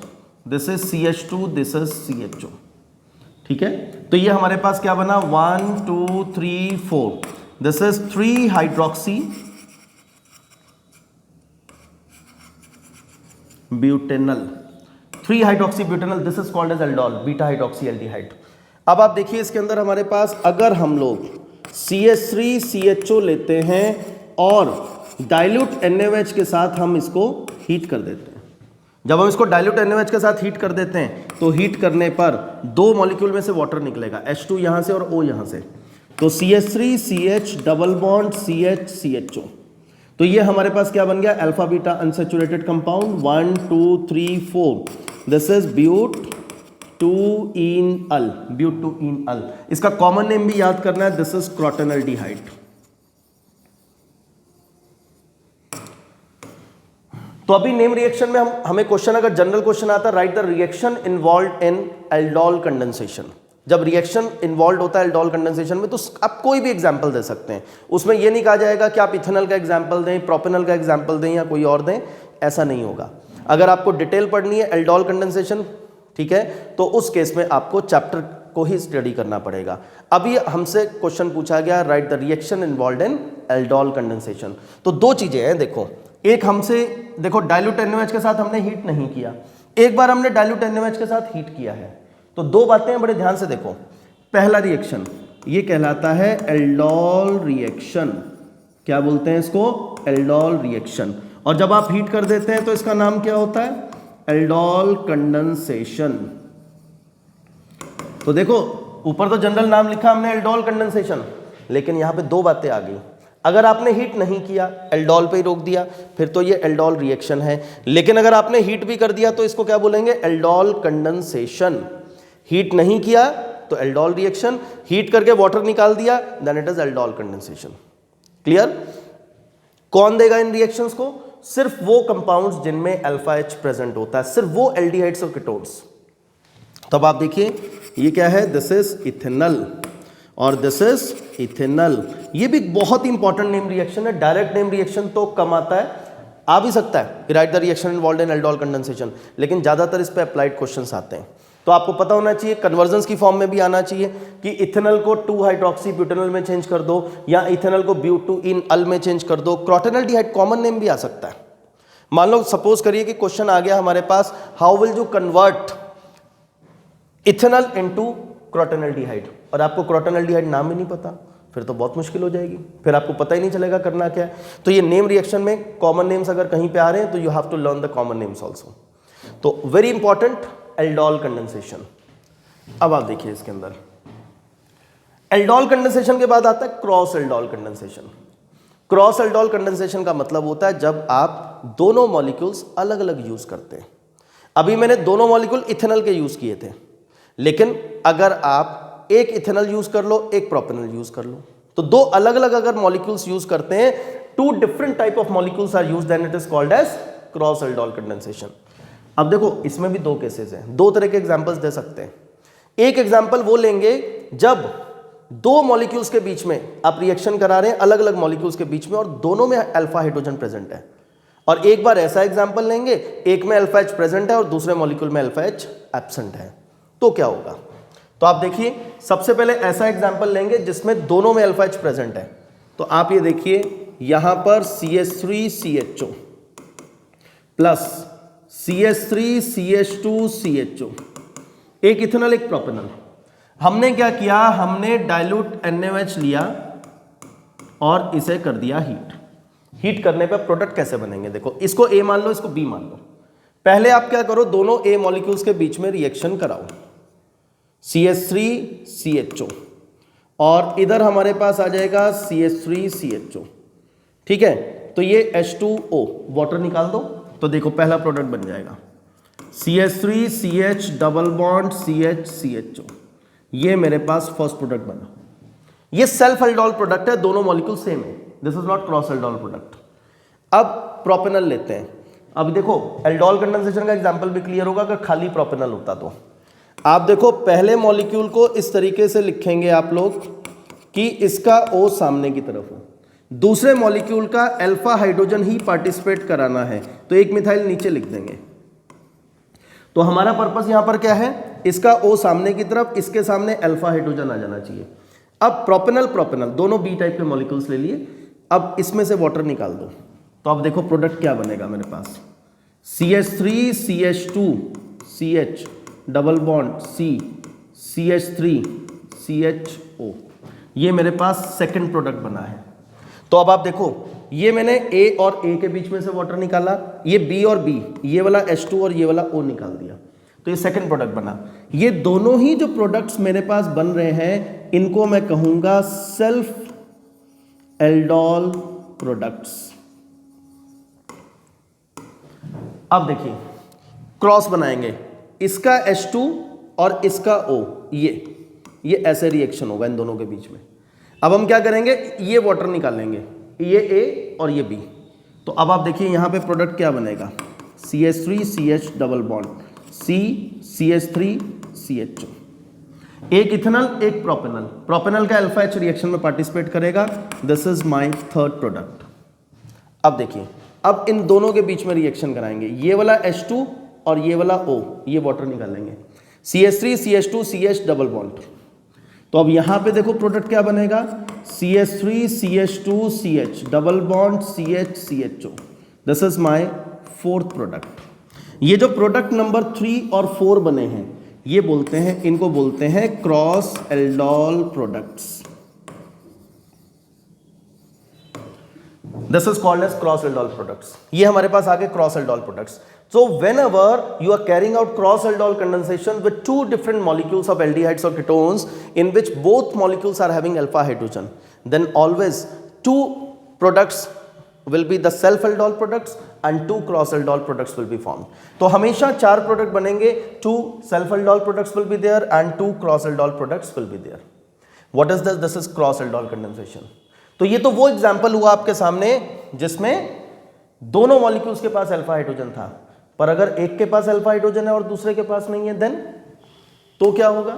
this is CH2, this is CHO। ठीक है, तो ये हमारे पास क्या बना? 1 2 3 4, this is 3 hydroxy butanal, 3 hydroxy butanal, this is called as aldol, beta hydroxy aldehyde. अब आप देखिए इसके अंदर हमारे पास अगर हम लोग CH3CHO लेते हैं और डाइल्यूट NaOH के साथ हम इसको हीट कर देते हैं, जब हम इसको डाइल्यूट NaOH के साथ हीट कर देते हैं तो हीट करने पर दो मॉलिक्यूल में से वाटर निकलेगा, H2 यहां से और O यहां से। तो CH3CH double bond CH CHO। तो ये हमारे पास क्या बन गया? Alpha beta unsaturated compound 1 2 3 4, this is but two en al, but two en al. इसका कॉमन नेम भी याद करना है, दिस इज क्रोटेनल्डिहाइड। तो अभी नेम रिएक्शन में हमें क्वेश्चन, अगर जनरल क्वेश्चन आता है, write the reaction involve in aldol condensation. जब रिएक्शन इन्वॉल्व होता है एल्डोल कंडेंसेशन में तो आप कोई भी एग्जांपल दे सकते हैं, उसमें यह नहीं कहा जाएगा कि आप इथेनॉल का एग्जांपल दें, प्रोपेनॉल का एग्जांपल दें या कोई और दें, ऐसा नहीं होगा। अगर आपको डिटेल पढ़नी है एल्डोल कंडेंसेशन, ठीक है, तो उस केस में आपको चैप्टर को ही स्टडी करना पड़ेगा। अभी हमसे क्वेश्चन पूछा गया, right the reaction involve in aldol condensation. तो दो चीजें हैं, देखो एक हमसे, देखो डाइल्यूट NaOH के साथ हमने हीट नहीं किया, एक बार हमने डाइल्यूट NaOH के साथ हीट किया है। तो दो बातें हैं, बड़े ध्यान से देखो। पहला रिएक्शन ये कहलाता है एल्डोल रिएक्शन, क्या बोलते हैं इसको? Aldol reaction. और जब आप हीट कर देते हैं तो इसका नाम क्या होता है? Aldol condensation. तो देखो ऊपर तो जनरल नाम लिखा हमने एल्डोल कंडेंसेशन, लेकिन यहां पे दो बातें आ गई। अगर आपने हीट नहीं किया, एल्डोल पे ही रोक दिया, फिर तो ये एल्डोल रिएक्शन है। लेकिन अगर आपने हीट भी कर दिया तो इसको क्या बोलेंगे? Aldol condensation. हीट नहीं किया तो एल्डोल रिएक्शन, हीट करके वाटर निकाल दिया then it is aldol condensation. Clear? कौन देगा इन रिएक्शंस को? सिर्फ वो कंपाउंड्स जिनमें अल्फा एच प्रेजेंट होता है, सिर्फ वो एल्डिहाइड्स और कीटोन्स। तब आप देखिए ये क्या है? दिस इज इथेनल और दिस इज इथेनल। ये भी बहुत ही इंपॉर्टेंट नेम रिएक्शन है। डायरेक्ट नेम रिएक्शन तो कम आता है, आ भी सकता है, write the reaction involved in aldol condensation, लेकिन ज्यादातर इस पे अप्लाइड क्वेश्चंस आते हैं। तो आपको पता होना चाहिए, कन्वर्जन्स की फॉर्म में भी आना चाहिए कि इथेनॉल को 2 हाइड्रोक्सी ब्यूटेनॉल में चेंज कर दो या इथेनॉल को ब्यूटूइनअल में चेंज कर दो। क्रोटेनॉल्डिहाइड कॉमन नेम भी आ सकता है। मान लो सपोज करिए कि क्वेश्चन आ गया हमारे पास, how will you convert ethanol into crotonaldehyde, और आपको क्रोटेनॉल्डिहाइड नाम ही नहीं पता, फिर तो बहुत मुश्किल हो जाएगी, फिर आपको पता ही नहीं चलेगा करना क्या है। तो ये नेम रिएक्शन में कॉमन नेम्स अगर कहीं पे आ रहे हैं तो you have to learn the common names also. तो वेरी इंपॉर्टेंट एल्डोल कंडेंसेशन। अब आप देखिए इसके अंदर एल्डोल कंडेंसेशन के बाद आता है cross aldol condensation. Cross aldol condensation का मतलब होता है जब आप दोनों मॉलिक्यूल्स अलग अलग यूज करते हैं। अभी मैंने दोनों मॉलिक्यूल इथेनॉल के यूज किए थे, लेकिन अगर आप एक इथेनॉल यूज कर लो, एक प्रोपेनॉल यूज कर लो, तो दो अलग अलग अगर मॉलिक्यूल्स यूज करते हैं, 2 different type of molecules are used, then it is called as cross aldol condensation. अब देखो इसमें भी 2 केसेस हैं, 2 तरह के एग्जांपल्स दे सकते हैं। एक एग्जांपल वो लेंगे जब 2 मॉलिक्यूल्स के बीच में आप रिएक्शन करा रहे हैं, अलग अलग मॉलिक्यूल्स के बीच में, और दोनों में अल्फा हाइड्रोजन प्रेजेंट है। और एक बार ऐसा एग्जांपल लेंगे, एक में अल्फा एच प्रेजेंट है और दूसरे मॉलिक्यूल में अल्फा एच एब्सेंट है, तो क्या होगा? तो आप देखिए सबसे पहले ऐसा एग्जांपल लेंगे जिसमें दोनों में अल्फा एच प्रेजेंट है। तो आप ये देखिए यहां पर CH3CHO प्लस CH3CH2CHO, एक इथेनॉल एक प्रोपेनॉल। हमने क्या किया? हमने डाइल्यूट NaOH लिया और इसे कर दिया हीट। हीट करने पर प्रोडक्ट कैसे बनेंगे? देखो इसको A मान लो, इसको B मान लो। पहले आप क्या करो, दोनों A मॉलिक्यूल्स के बीच में रिएक्शन कराओ, CH3CHO, और इधर हमारे पास आ जाएगा CH3CHO। ठीक है, तो ये H2O वाटर निकाल दो, तो देखो पहला प्रोडक्ट बन जाएगा CH3CH डबल बॉन्ड CH ये मेरे पास फर्स्ट प्रोडक्ट बना। ये सेल्फ एल्डोल प्रोडक्ट है, दोनों मॉलिक्यूल सेम है, this is not cross aldol product. अब प्रोपेनॉल लेते हैं। अब देखो एल्डोल कंडेंसेशन का एग्जांपल भी क्लियर होगा अगर खाली प्रोपेनॉल होता तो। आप देखो पहले मॉलिक्यूल को इस तरीके से लिखेंगे आप लोग कि इसका O सामने की तरफ हो, दूसरे मॉलिक्यूल का अल्फा हाइड्रोजन ही पार्टिसिपेट कराना है, तो एक मिथाइल नीचे लिख देंगे। तो हमारा पर्पस यहां पर क्या है? इसका O सामने की तरफ, इसके सामने अल्फा हाइड्रोजन आ जाना चाहिए। अब प्रोपेनॉल दोनों B टाइप के मॉलिक्यूल्स ले लिए, अब इसमें से वाटर निकाल दो, तो अब देखो प्रोडक्ट क्या बनेगा मेरे पास, CH3CH2CH डबल बॉन्ड CH3CHO, ये मेरे पास सेकंड प्रोडक्ट बना है। तो अब आप देखो ये मैंने A और A के बीच में से वाटर निकाला, ये B और B, ये वाला H2 और ये वाला O निकाल दिया, तो ये सेकंड प्रोडक्ट बना। ये दोनों ही जो प्रोडक्ट्स मेरे पास बन रहे हैं इनको मैं कहूंगा सेल्फ एल्डोल प्रोडक्ट्स। अब देखिए क्रॉस बनाएंगे, इसका H2 और इसका O, ये ऐसे रिएक्शन होगा इन दोनों के बीच में। अब हम क्या करेंगे, ये वाटर निकालेंगे, ये A और ये B, तो अब आप देखिए यहां पे प्रोडक्ट क्या बनेगा, CH3CH डबल बॉन्ड CH3CHO, एक इथेनॉल एक प्रोपेनॉल, प्रोपेनॉल का अल्फा एच रिएक्शन में पार्टिसिपेट करेगा, this is my third product. अब देखिए अब इन दोनों के बीच में रिएक्शन कराएंगे, ये वाला H2 और ये वाला O, ये वाटर निकालेंगे, CH3CH2CH डबल बॉन्ड। तो अब यहां पे देखो प्रोडक्ट क्या बनेगा, CH3CH2CH double bond CHCHO, this is my fourth product. ये जो प्रोडक्ट नंबर 3 और 4 बने हैं ये बोलते हैं, इनको बोलते हैं cross aldol products. This is called as cross aldol products. ये हमारे पास आगे cross aldol products. So whenever you are carrying out cross aldol condensation with 2 different molecules of aldehydes or ketones in which both molecules are having alpha hydrogen, then always 2 products will be the self aldol products and 2 cross aldol products will be formed. तो हमेशा 4 product बनेंगे, 2 self aldol products will be there and 2 cross aldol products will be there. What is this? This is cross aldol condensation. तो ये तो वो example हुआ आपके सामने जिसमें दोनों मॉलिक्यूल्स के पास अल्फा हाइड्रोजन था, पर अगर एक के पास अल्फा हाइड्रोजन है और दूसरे के पास नहीं है, देन तो क्या होगा?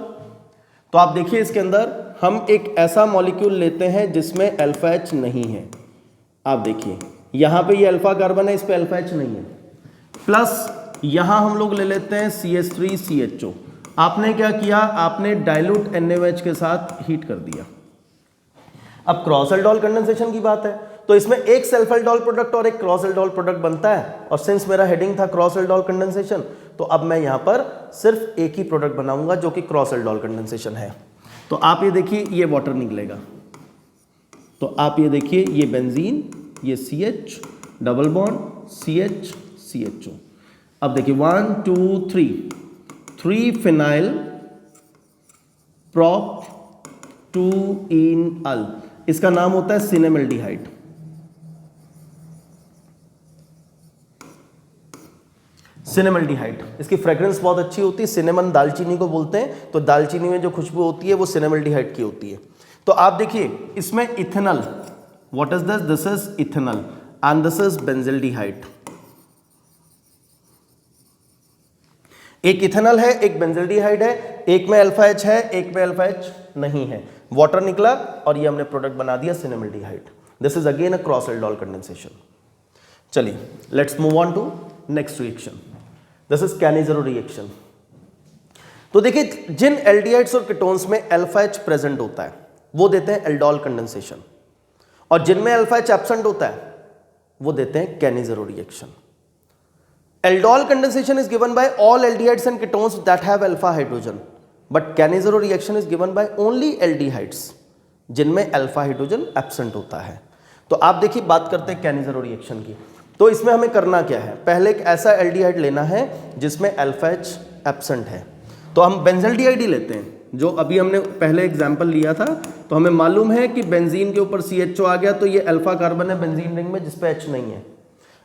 तो आप देखिए इसके अंदर हम एक ऐसा मॉलिक्यूल लेते हैं जिसमें अल्फा एच नहीं है। आप देखिए यहां पे ये अल्फा कार्बन है, इस पे अल्फा एच नहीं है, प्लस यहां हम लोग ले लेते हैं CH3CHO। आपने क्या किया? आपने डाइल्यूट NaOH के साथ हीट कर दिया। अब क्रॉस एल्डोल कंडेंसेशन की बात है, तो इसमें एक सेल्फ एल्डोल प्रोडक्ट और एक क्रॉस एल्डोल प्रोडक्ट बनता है, और सिंस मेरा हेडिंग था क्रॉस एल्डोल कंडेंसेशन, तो अब मैं यहां पर सिर्फ एक ही प्रोडक्ट बनाऊंगा जो कि क्रॉस एल्डोल कंडेंसेशन है। तो आप ये देखिए ये वाटर निकलेगा, तो आप ये देखिए ये बेंजीन, ये CH double bond CH CHO। अब देखिए 1 2 3 फिनाइल प्रोप 2 इन अल, इसका नाम होता है सिनेमल्डिहाइड। सिनेमल्डिहाइड, इसकी फ्रेग्रेंस बहुत अच्छी होती है। सिनेमन दालचीनी को बोलते हैं, तो दालचीनी में जो खुशबू होती है वो सिनेमल्डिहाइड की होती है। तो आप देखिए इसमें ethanol, what is this? This is ethanol and this is benzaldehyde. एक इथेनॉल है, एक बेंजिल्डिहाइड है, एक में अल्फा एच है, एक में अल्फा एच नहीं है। वाटर निकला और ये हमने प्रोडक्ट बना दिया cinnamaldehyde. This is again a cross aldol condensation. चलिए let's move on to next reaction. This is Cannizzaro reaction. तो देखिए जिन एल्डिहाइड्स और कीटोन्स में अल्फा एच प्रेजेंट होता है वो देते हैं एल्डोल कंडेंसेशन, और जिनमें अल्फा एच एब्सेंट होता है वो देते हैं Cannizzaro reaction. Aldol condensation is given by all aldehydes and ketones that have alpha hydrogen, but Cannizzaro reaction is given by only aldehydes जिनमें अल्फा हाइड्रोजन एब्सेंट होता है। तो आप देखिए बात करते हैं कैनिज़रो रिएक्शन की। तो इसमें हमें करना क्या है? पहले एक ऐसा एल्डिहाइड लेना है जिसमें अल्फा एच एब्सेंट है, तो हम बेंजिल्डिहाइड ही लेते हैं जो अभी हमने पहले एग्जाम्पल लिया था। तो हमें मालूम है कि बेंजीन के ऊपर CHO आ गया, तो ये अल्फा कार्बन है बेंजीन रिंग में जिसपे H नहीं है।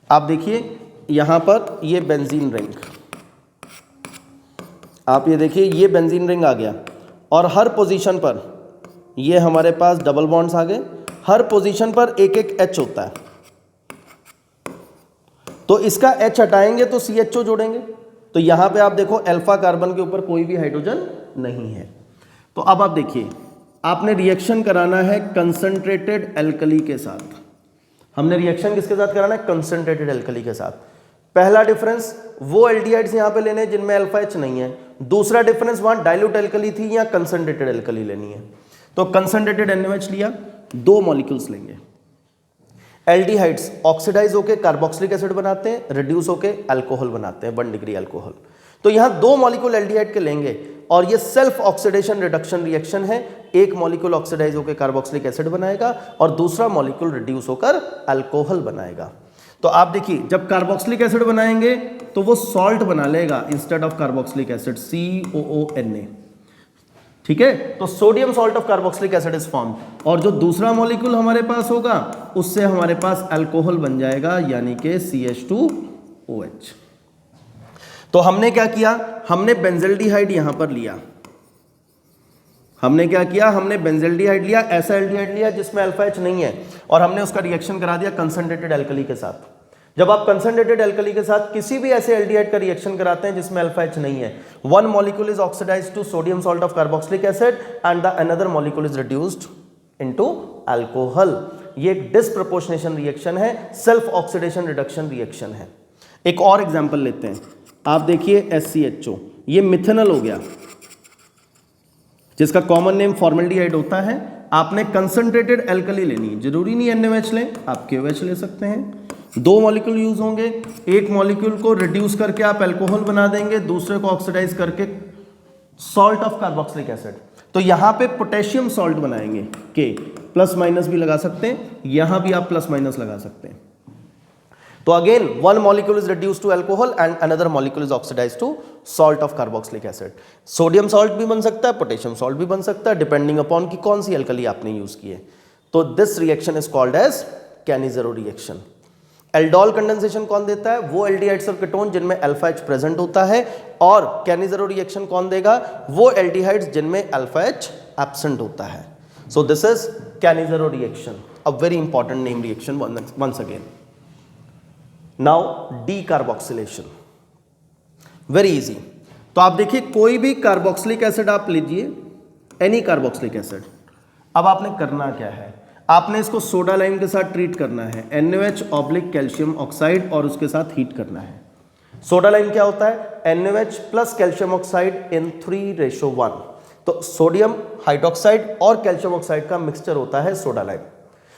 आप देखिए यहां पर ये बेंजीन रिंग, आप ये देखिए ये बेंजीन रिंग आ गया, और हर पोजीशन पर ये हमारे पास डबल बॉन्ड्स आ गए, हर पोजीशन पर एक एक H होता है। तो इसका H हटाएंगे तो CHO जोड़ेंगे, तो यहां पे आप देखो अल्फा कार्बन के ऊपर कोई भी हाइड्रोजन नहीं है। तो अब आप देखिए आपने रिएक्शन कराना है कंसंट्रेटेड एल्कली के साथ। हमने रिएक्शन किसके साथ कराना है? कंसंट्रेटेड एल्कली के साथ। पहला डिफरेंस वो एल्डिहाइड्स यहां पे लेने हैं जिनमें अल्फा एच नहीं है। दूसरा डिफरेंस वहां डाइल्यूट एल्कली थी या कंसंट्रेटेड एल्कली लेनी है। तो कंसंट्रेटेड NaOH लिया, 2 मॉलिक्यूल्स लेंगे। एल्डिहाइड्स ऑक्सीडाइज होकर कार्बोक्सिलिक एसिड बनाते हैं, रिड्यूस होकर अल्कोहल बनाते हैं, 1 डिग्री अल्कोहल। तो यहां 2 मॉलिक्यूल एल्डिहाइड के लेंगे और ये सेल्फ ऑक्सीडेशन रिडक्शन रिएक्शन है। एक मॉलिक्यूल ऑक्सीडाइज होकर कार्बोक्सिलिक एसिड बनाएगा और दूसरा मॉलिक्यूल रिड्यूस होकर अल्कोहल बनाएगा। तो आप देखिए जब कार्बोक्सिलिक एसिड बनाएंगे तो वो सॉल्ट बना लेगा instead of carboxylic acid, COONA। ठीक है, तो sodium salt of carboxylic acid is form, और जो दूसरा मॉलिक्यूल हमारे पास होगा उससे हमारे पास अल्कोहल बन जाएगा, यानी कि CH2OH। तो हमने क्या किया? हमने बेंजिल्डिहाइड यहां पर लिया। हमने क्या किया? हमने बेंजिल्डिहाइड लिया, ऐसा एल्डिहाइड लिया जिसमें अल्फा एच नहीं है, और हमने उसका रिएक्शन करा दिया कंसंट्रेटेड एल्कली के साथ। जब आप कंसंट्रेटेड एल्कली के साथ किसी भी ऐसे एल्डिहाइड का रिएक्शन कराते हैं जिसमें अल्फा एच नहीं है, 1 molecule is oxidized to sodium salt of carboxylic acid and the another molecule is reduced into alcohol. ये एक डिस्प्रपोर्शनेशन रिएक्शन है, सेल्फ ऑक्सीडेशन रिडक्शन रिएक्शन है। एक और एग्जांपल लेते हैं। आप देखिए SCHO, ये मिथेनॉल हो गया जिसका कॉमन नेम फॉर्मल्डिहाइड होता है। आपने कंसंट्रेटेड एल्कली लेनी है, जरूरी नहीं NaOH लें, आप KOH ले सकते हैं। 2 मॉलिक्यूल यूज होंगे, एक मॉलिक्यूल को रिड्यूस करके आप अल्कोहल बना देंगे, दूसरे को ऑक्सीडाइज करके सॉल्ट ऑफ कार्बोक्सिलिक एसिड। तो यहां पे पोटेशियम सॉल्ट बनाएंगे, K, प्लस माइनस भी लगा सकते हैं, यहां भी आप प्लस माइनस लगा सकते हैं। तो again 1 molecule is reduced to alcohol and another molecule is oxidized to salt of carboxylic acid. Sodium salt भी बन सकता है, पोटेशियम सॉल्ट भी बन सकता है, डिपेंडिंग अपॉन कि कौन सी अल्कली आपने यूज की है। तो this reaction is called as Cannizzaro reaction. Aldol condensation कौन देता है? वो एल्डिहाइड्स और कीटोन जिनमें अल्फा एच प्रेजेंट होता है, और कैनिज़रो रिएक्शन कौन देगा? वो एल्डिहाइड्स जिनमें अल्फा एच एब्सेंट होता है। So this is Cannizzaro reaction, a very important name reaction once again. Now decarboxylation, very easy. तो आप देखिए कोई भी कार्बोक्सिलिक एसिड आप लीजिए, एनी कार्बोक्सिलिक एसिड। अब आपने करना क्या है? आपने इसको सोडा लाइम के साथ ट्रीट करना है, NaOH कैल्शियम ऑक्साइड, और उसके साथ हीट करना है। सोडा लाइम क्या होता है? NaOH प्लस कैल्शियम ऑक्साइड इन 3:1। तो सोडियम हाइड्रोक्साइड और कैल्शियम ऑक्साइड का मिक्सचर होता है सोडा लाइम।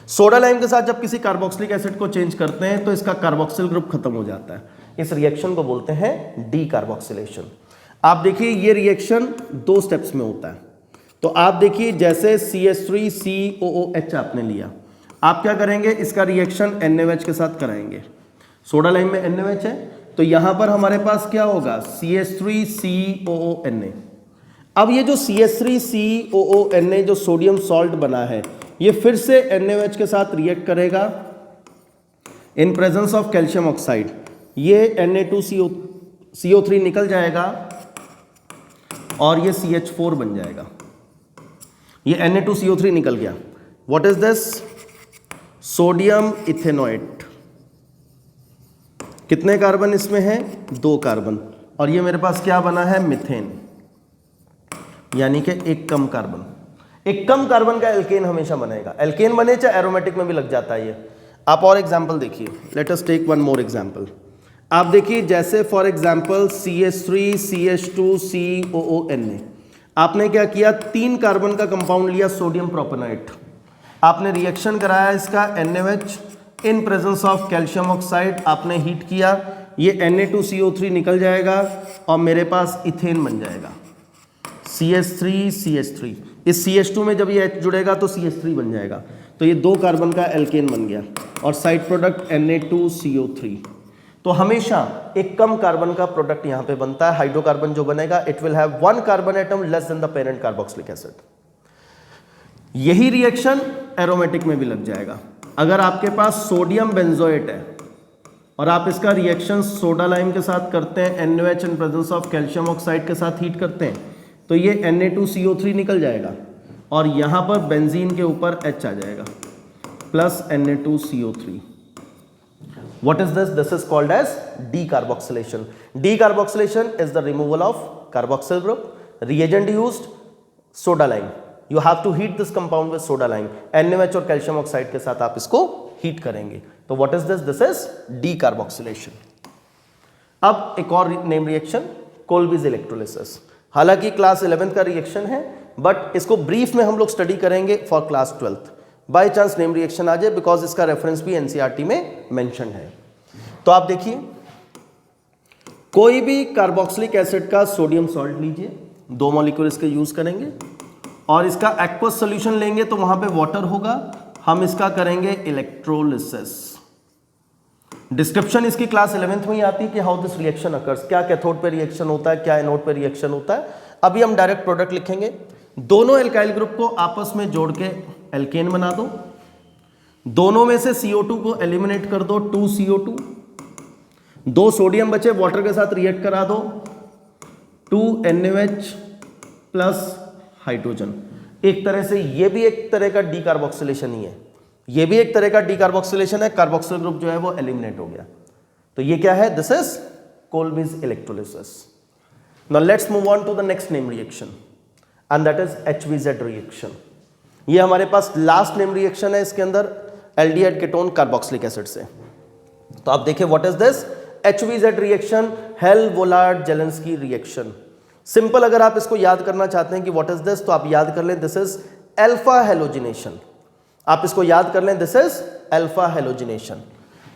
सोडा लाइम के साथ जब किसी कार्बोक्सिलिक एसिड को चेंज करते हैं तो इसका कार्बोक्सिल ग्रुप खत्म हो जाता है। इस रिएक्शन को बोलते हैं डी कार्बोक्सिलेशन। आप देखिए ये रिएक्शन 2 स्टेप्स में होता है। तो आप देखिए जैसे CH3COOH आपने लिया, आप क्या करेंगे? इसका रिएक्शन NaOH के साथ कराएंगे। सोडा लाइम में NaOH है, तो यहां पर हमारे पास क्या होगा? CH3COONA। अब ये जो CH3COONA जो सोडियम सॉल्ट बना है, ये फिर से NaOH के साथ रिएक्ट करेगा इन प्रेजेंस ऑफ कैल्शियम ऑक्साइड। ये Na2CO3 निकल जाएगा और ये CH4 बन जाएगा। ये Na2CO3 निकल गया। What is this? Sodium ethanoate. कितने कार्बन इसमें हैं? 2 कार्बन। और ये मेरे पास क्या बना है? मीथेन, यानी कि एक कम कार्बन। एक कम कार्बन का एल्केन हमेशा बनेगा। एल्केन बने चाहे एरोमेटिक में भी लग जाता है ये। आप और एग्जाम्पल देखिए, let us take one more example. आप देखिए जैसे फॉर एग्जाम्पल CH3CH2COONA, आपने क्या किया? 3 कार्बन का कंपाउंड लिया सोडियम प्रोपेनोएट, आपने रिएक्शन कराया इसका NaOH in presence of calcium oxide, आपने हीट किया, ये Na2CO3 निकल जाएगा और मेरे पास इथेन बन जाएगा CH3CH3। इस CH2 में जब ये H जुड़ेगा तो CH3 बन जाएगा। तो ये 2 कार्बन का एल्केन बन गया और साइड प्रोडक्ट Na2CO3। तो हमेशा एक कम कार्बन का प्रोडक्ट यहां पे बनता है। हाइड्रोकार्बन जो बनेगा it will have 1 carbon atom less than the parent carboxylic acid. यही रिएक्शन एरोमेटिक में भी लग जाएगा। अगर आपके पास सोडियम बेंजोएट है और आप इसका रिएक्शन सोडा लाइम के साथ करते हैं, NaOH in presence of calcium oxide के साथ हीट करते हैं, तो ये Na2CO3 निकल जाएगा और यहां पर बेंजीन के ऊपर H आ जाएगा plus Na2CO3। What is this? This is called as decarboxylation. Decarboxylation is the removal of carboxyl group. Reagent used soda lime. You have to heat this compound with soda lime. NaOH और calcium oxide के साथ आप इसको heat करेंगे। तो what is this? This is decarboxylation. अब एक और नेम रिएक्शन, कोल्बीज इलेक्ट्रोलिसिस। हालांकि क्लास 11th का रिएक्शन है, बट इसको ब्रीफ में हम लोग स्टडी करेंगे for class 12th। By chance name reaction आ जाए, बिकॉज इसका रेफरेंस भी NCERT में मेंशन है। तो आप देखिए कोई भी कार्बोक्सिलिक एसिड का सोडियम सॉल्ट लीजिए, 2 मॉलिक्यूल इसके यूज करेंगे और इसका एक्वस सॉल्यूशन लेंगे तो वहां पे वाटर होगा, हम इसका करेंगे इलेक्ट्रोलिसिस। डिस्क्रिप्शन इसकी क्लास 11th में ही आती है कि हाउ दिस रिएक्शन अकर्स, क्या कैथोड पे रिएक्शन होता है, क्या एनोड पे रिएक्शन होता है। अभी हम डायरेक्ट प्रोडक्ट लिखेंगे। दोनों एल्काइल ग्रुप को आपस में जोड़ के एल्केन बना दो, दोनों में से CO2 को एलिमिनेट कर दो, 2CO2, 2 सोडियम बचे, वाटर के साथ रिएक्ट करा दो, 2 NaOH प्लस हाइड्रोजन। एक तरह से ये भी एक तरह का डीकार्बोक्सिलेशन ही है, ये भी एक तरह का डीकार्बोक्सिलेशन है। कार्बोक्सिल ग्रुप जो है वो एलिमिनेट हो गया। तो ये क्या है? This is Kolbe's electrolysis. Now let's move on to the next name reaction and that is HVZ reaction. ये हमारे पास लास्ट नेम रिएक्शन है, इसके अंदर एल्डिहाइड कीटोन कार्बोक्सिलिक एसिड से। तो आप देखिए what is this? HVZ reaction, Hell Volhard Zelinsky reaction. Simple अगर आप इसको याद करना चाहते हैं कि व्हाट इज दिस, तो आप याद कर लें दिस इज अल्फा हेलोजिनेशन। आप इसको याद कर लें दिस इज अल्फा हेलोजिनेशन।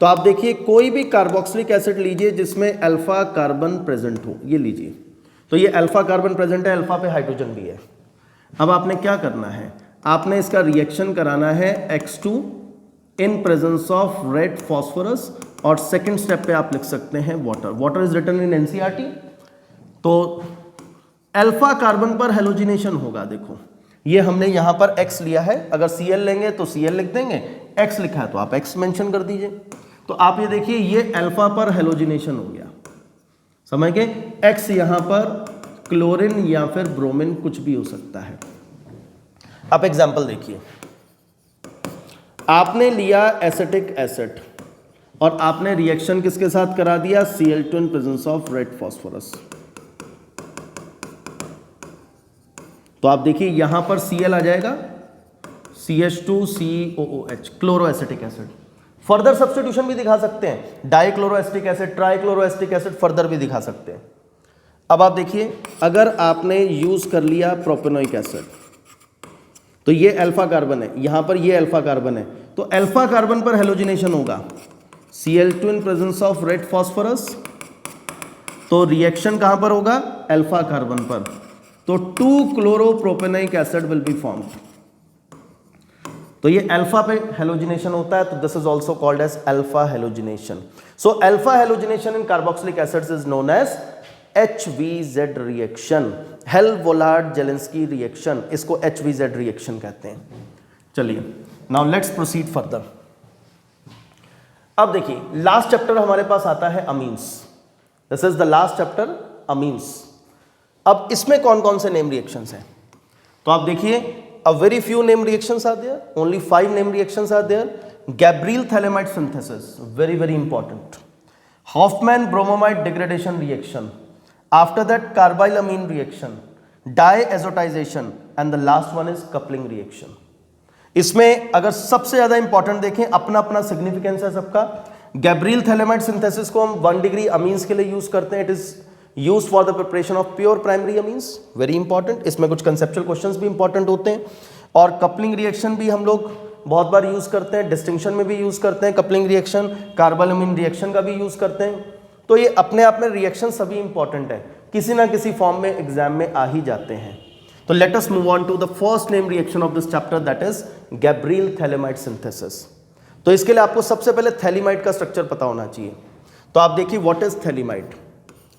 तो आप देखिए कोई भी कार्बोक्सिलिक एसिड लीजिए जिसमें अल्फा कार्बन प्रेजेंट हो, ये लीजिए। तो ये अल्फा कार्बन प्रेजेंट है, अल्फा पे हाइड्रोजन भी है। अब आपने क्या करना है? आपने इसका रिएक्शन कराना है X2 in presence of red phosphorus, और सेकेंड स्टेप पे आप लिख सकते हैं water. Water is written in NCERT। तो अल्फा कार्बन पर हेलोजिनेशन होगा। देखो ये हमने यहां पर X लिया है, अगर Cl लेंगे तो Cl लिख देंगे, एक्स लिखा है तो आप एक्स मेंशन कर दीजिए। तो आप ये देखिए ये अल्फा पर हेलोजिनेशन हो गया, समझ गए। एक्स यहां पर क्लोरीन या फिर ब्रोमीन कुछ भी हो सकता है। आप एग्जांपल देखिए, आपने लिया एसिटिक एसिड और आपने रिएक्शन किसके साथ करा दिया, Cl2 in presence of red phosphorus. तो आप देखिए यहां पर Cl आ जाएगा, CH2COOH, chloroacetic acid. Further substitution भी दिखा सकते हैं, डाइक्लोरोएसिटिक एसिड, ट्राइक्लोरोएसिटिक एसिड, फर्दर भी दिखा सकते हैं। अब आप देखिए अगर आपने यूज कर लिया प्रोपेनोइक एसिड, तो ये अल्फा कार्बन है, यहां पर ये अल्फा कार्बन है, तो अल्फा कार्बन पर हेलोजिनेशन होगा, Cl2 in presence of red phosphorus. तो रिएक्शन कहां पर होगा, अल्फा कार्बन पर, तो 2 chloropropanoic acid will be formed. तो ये अल्फा पे हेलोजिनेशन होता है, तो this is also called as alpha halogenation. So alpha halogenation in carboxylic acids is known as HVZ reaction, Hell Volhard Zelinsky reaction, इसको HVZ रिएक्शन कहते हैं। चलिए नाउ लेट्स प्रोसीड फर्दर। अब देखिए लास्ट चैप्टर हमारे पास आता है amines. This is the last chapter, amines. अब इसमें कौन कौन से नेम रिएक्शंस हैं, तो आप देखिए a very few name reactions are there, only 5 name reactions are there. Gabriel thalamide synthesis, very important. Hoffman bromamide degradation reaction, after that carbylamine reaction, diazotization, and the last one is coupling reaction. इसमें अगर सबसे ज्यादा important देखें, अपना अपना significance है सबका। Gabriel phthalimide synthesis को हम 1 डिग्री अमीन्स के लिए यूज करते हैं, it is use for the preparation of pure primary amines, very important. इसमें कुछ कंसेप्चुअल क्वेश्चंस भी इंपॉर्टेंट होते हैं। और कपलिंग रिएक्शन भी हम लोग बहुत बार यूज करते हैं, डिस्टिंक्शन में भी यूज करते हैं कपलिंग रिएक्शन, कार्बालमिन रिएक्शन का भी यूज करते हैं। तो ये अपने आप में रिएक्शन सभी इंपॉर्टेंट है, किसी ना किसी फॉर्म में एग्जाम में आ ही जाते हैं। तो let us move on to the first name reaction of this chapter, that is Gabriel phthalimide synthesis. तो इसके लिए आपको सबसे पहले थैलीमाइड का स्ट्रक्चर पता होना चाहिए। तो आप देखिए व्हाट इज थैलीमाइड।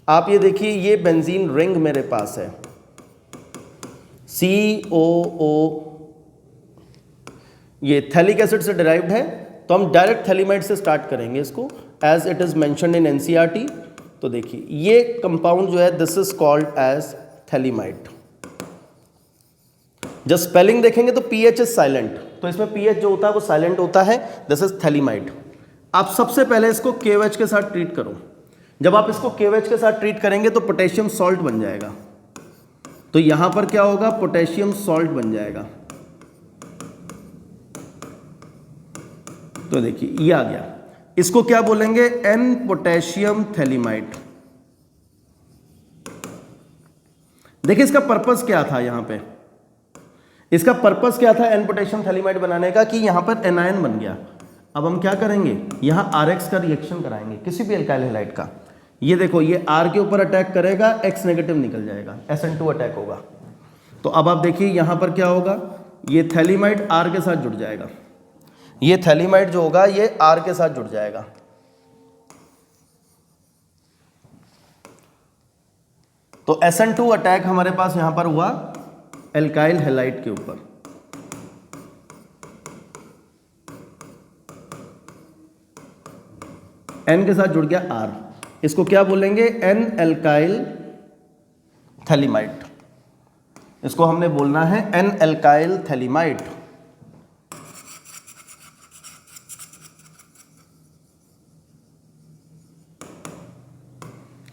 आप ये देखिए ये बेंजीन रिंग मेरे पास है, COO, ये थैलिक एसिड से डिराइव्ड है, तो हम डायरेक्ट थैलीमाइड से स्टार्ट करेंगे इसको, as it is mentioned in NCERT। तो देखिए ये कंपाउंड जो है this is called as phthalimide. जब स्पेलिंग देखेंगे तो PH इज साइलेंट, तो इसमें PH जो होता है वो साइलेंट होता है, दिस इज थैलीमाइड। आप सबसे पहले इसको KOH के साथ ट्रीट करो। जब आप इसको KOH के साथ ट्रीट करेंगे तो पोटेशियम सॉल्ट बन जाएगा, तो यहां पर क्या होगा, पोटेशियम सॉल्ट बन जाएगा। तो देखिए ये आ गया, इसको क्या बोलेंगे, N पोटेशियम थैलीमाइड। देखिए इसका पर्पस क्या था, यहां पे इसका पर्पस क्या था N पोटेशियम थैलीमाइड बनाने का, कि यहां पर एनायन बन गया। अब हम क्या करेंगे, यहां RX का रिएक्शन कराएंगे किसी भी एल्काइल हैलाइड का। ये देखो ये R के ऊपर अटैक करेगा, X नेगेटिव निकल जाएगा, SN2 अटैक होगा। तो अब आप देखिए यहां पर क्या होगा, ये थैलीमाइड R के साथ जुड़ जाएगा, ये थैलीमाइड जो होगा ये R के साथ जुड़ जाएगा। तो SN2 अटैक हमारे पास यहां पर हुआ एल्काइल हैलाइड के ऊपर। N के साथ जुड़ गया R, इसको क्या बोलेंगे, N एल्काइल थैलीमाइड। इसको हमने बोलना है N alkyl phthalimide.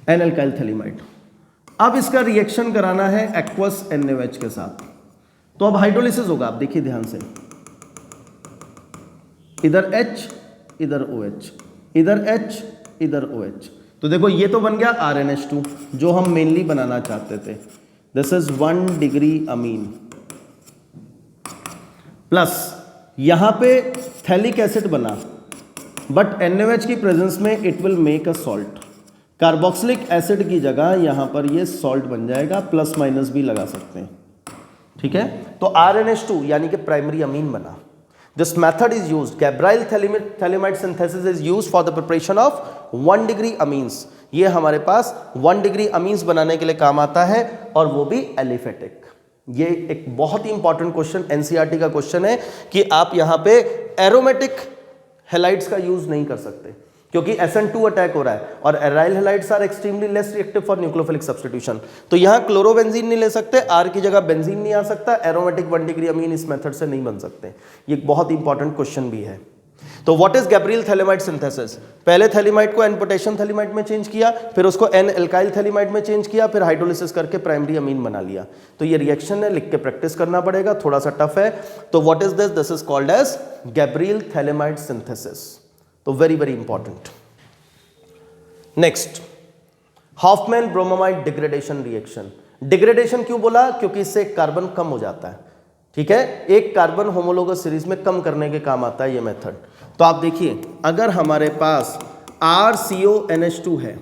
N alkyl phthalimide. अब इसका रिएक्शन कराना है एक्वस NaOH के साथ, तो अब हाइड्रोलिसिस होगा। आप देखिए ध्यान से, इधर H इधर OH, इधर H इधर OH। तो देखो ये तो बन गया RNH2 जो हम मेनली बनाना चाहते थे, this is 1 degree amine, plus यहां पे थैलिक एसिड बना, बट NaOH की प्रेजेंस में it will make a salt. Carboxylic acid की जगह यहां पर ये सॉल्ट बन जाएगा, प्लस माइनस भी लगा सकते हैं, ठीक है। तो RNH2 यानी कि प्राइमरी अमीन बना। This method is used, Gabriel thalamide synthesis is used for the preparation of 1 degree amines. ये हमारे पास 1 डिग्री अमीन्स बनाने के लिए काम आता है, और वो भी एलिफेटिक। ये एक बहुत ही इंपॉर्टेंट क्वेश्चन एनसीईआरटी का क्वेश्चन है कि आप यहां पे एरोमेटिक हैलाइड्स का यूज नहीं कर सकते क्योंकि SN2 अटैक हो रहा है और aryl halides are extremely less reactive for nucleophilic substitution. तो यहां क्लोरोबेंजीन नहीं ले सकते, R की जगह बेंजीन नहीं आ सकता, एरोमेटिक 1 डिग्री अमीन इस मेथड से नहीं बन सकते। ये एक बहुत इंपॉर्टेंट क्वेश्चन भी है। तो what is Gabriel phthalimide synthesis? पहले थैलेमाइड को N पोटेशियम थैलेमाइड में चेंज किया, फिर उसको N एल्काइल थैलेमाइड में चेंज किया, फिर हाइड्रोलिसिस करके प्राइमरी अमीन बना लिया। तो ये रिएक्शन है, लिख के प्रैक्टिस करना पड़ेगा, थोड़ा सा टफ है। तो what is this? This is called as Gabriel phthalimide synthesis. तो very very important. Next, Hofmann bromamide degradation reaction. Degradation क्यों बोला? क्योंकि इससे कार्बन कम हो जाता है, ठीक है, एक कार्बन होमोलोगस सीरीज में कम करने के काम आता है ये मेथड। तो आप देखिए, अगर हमारे पास RCONH2 है,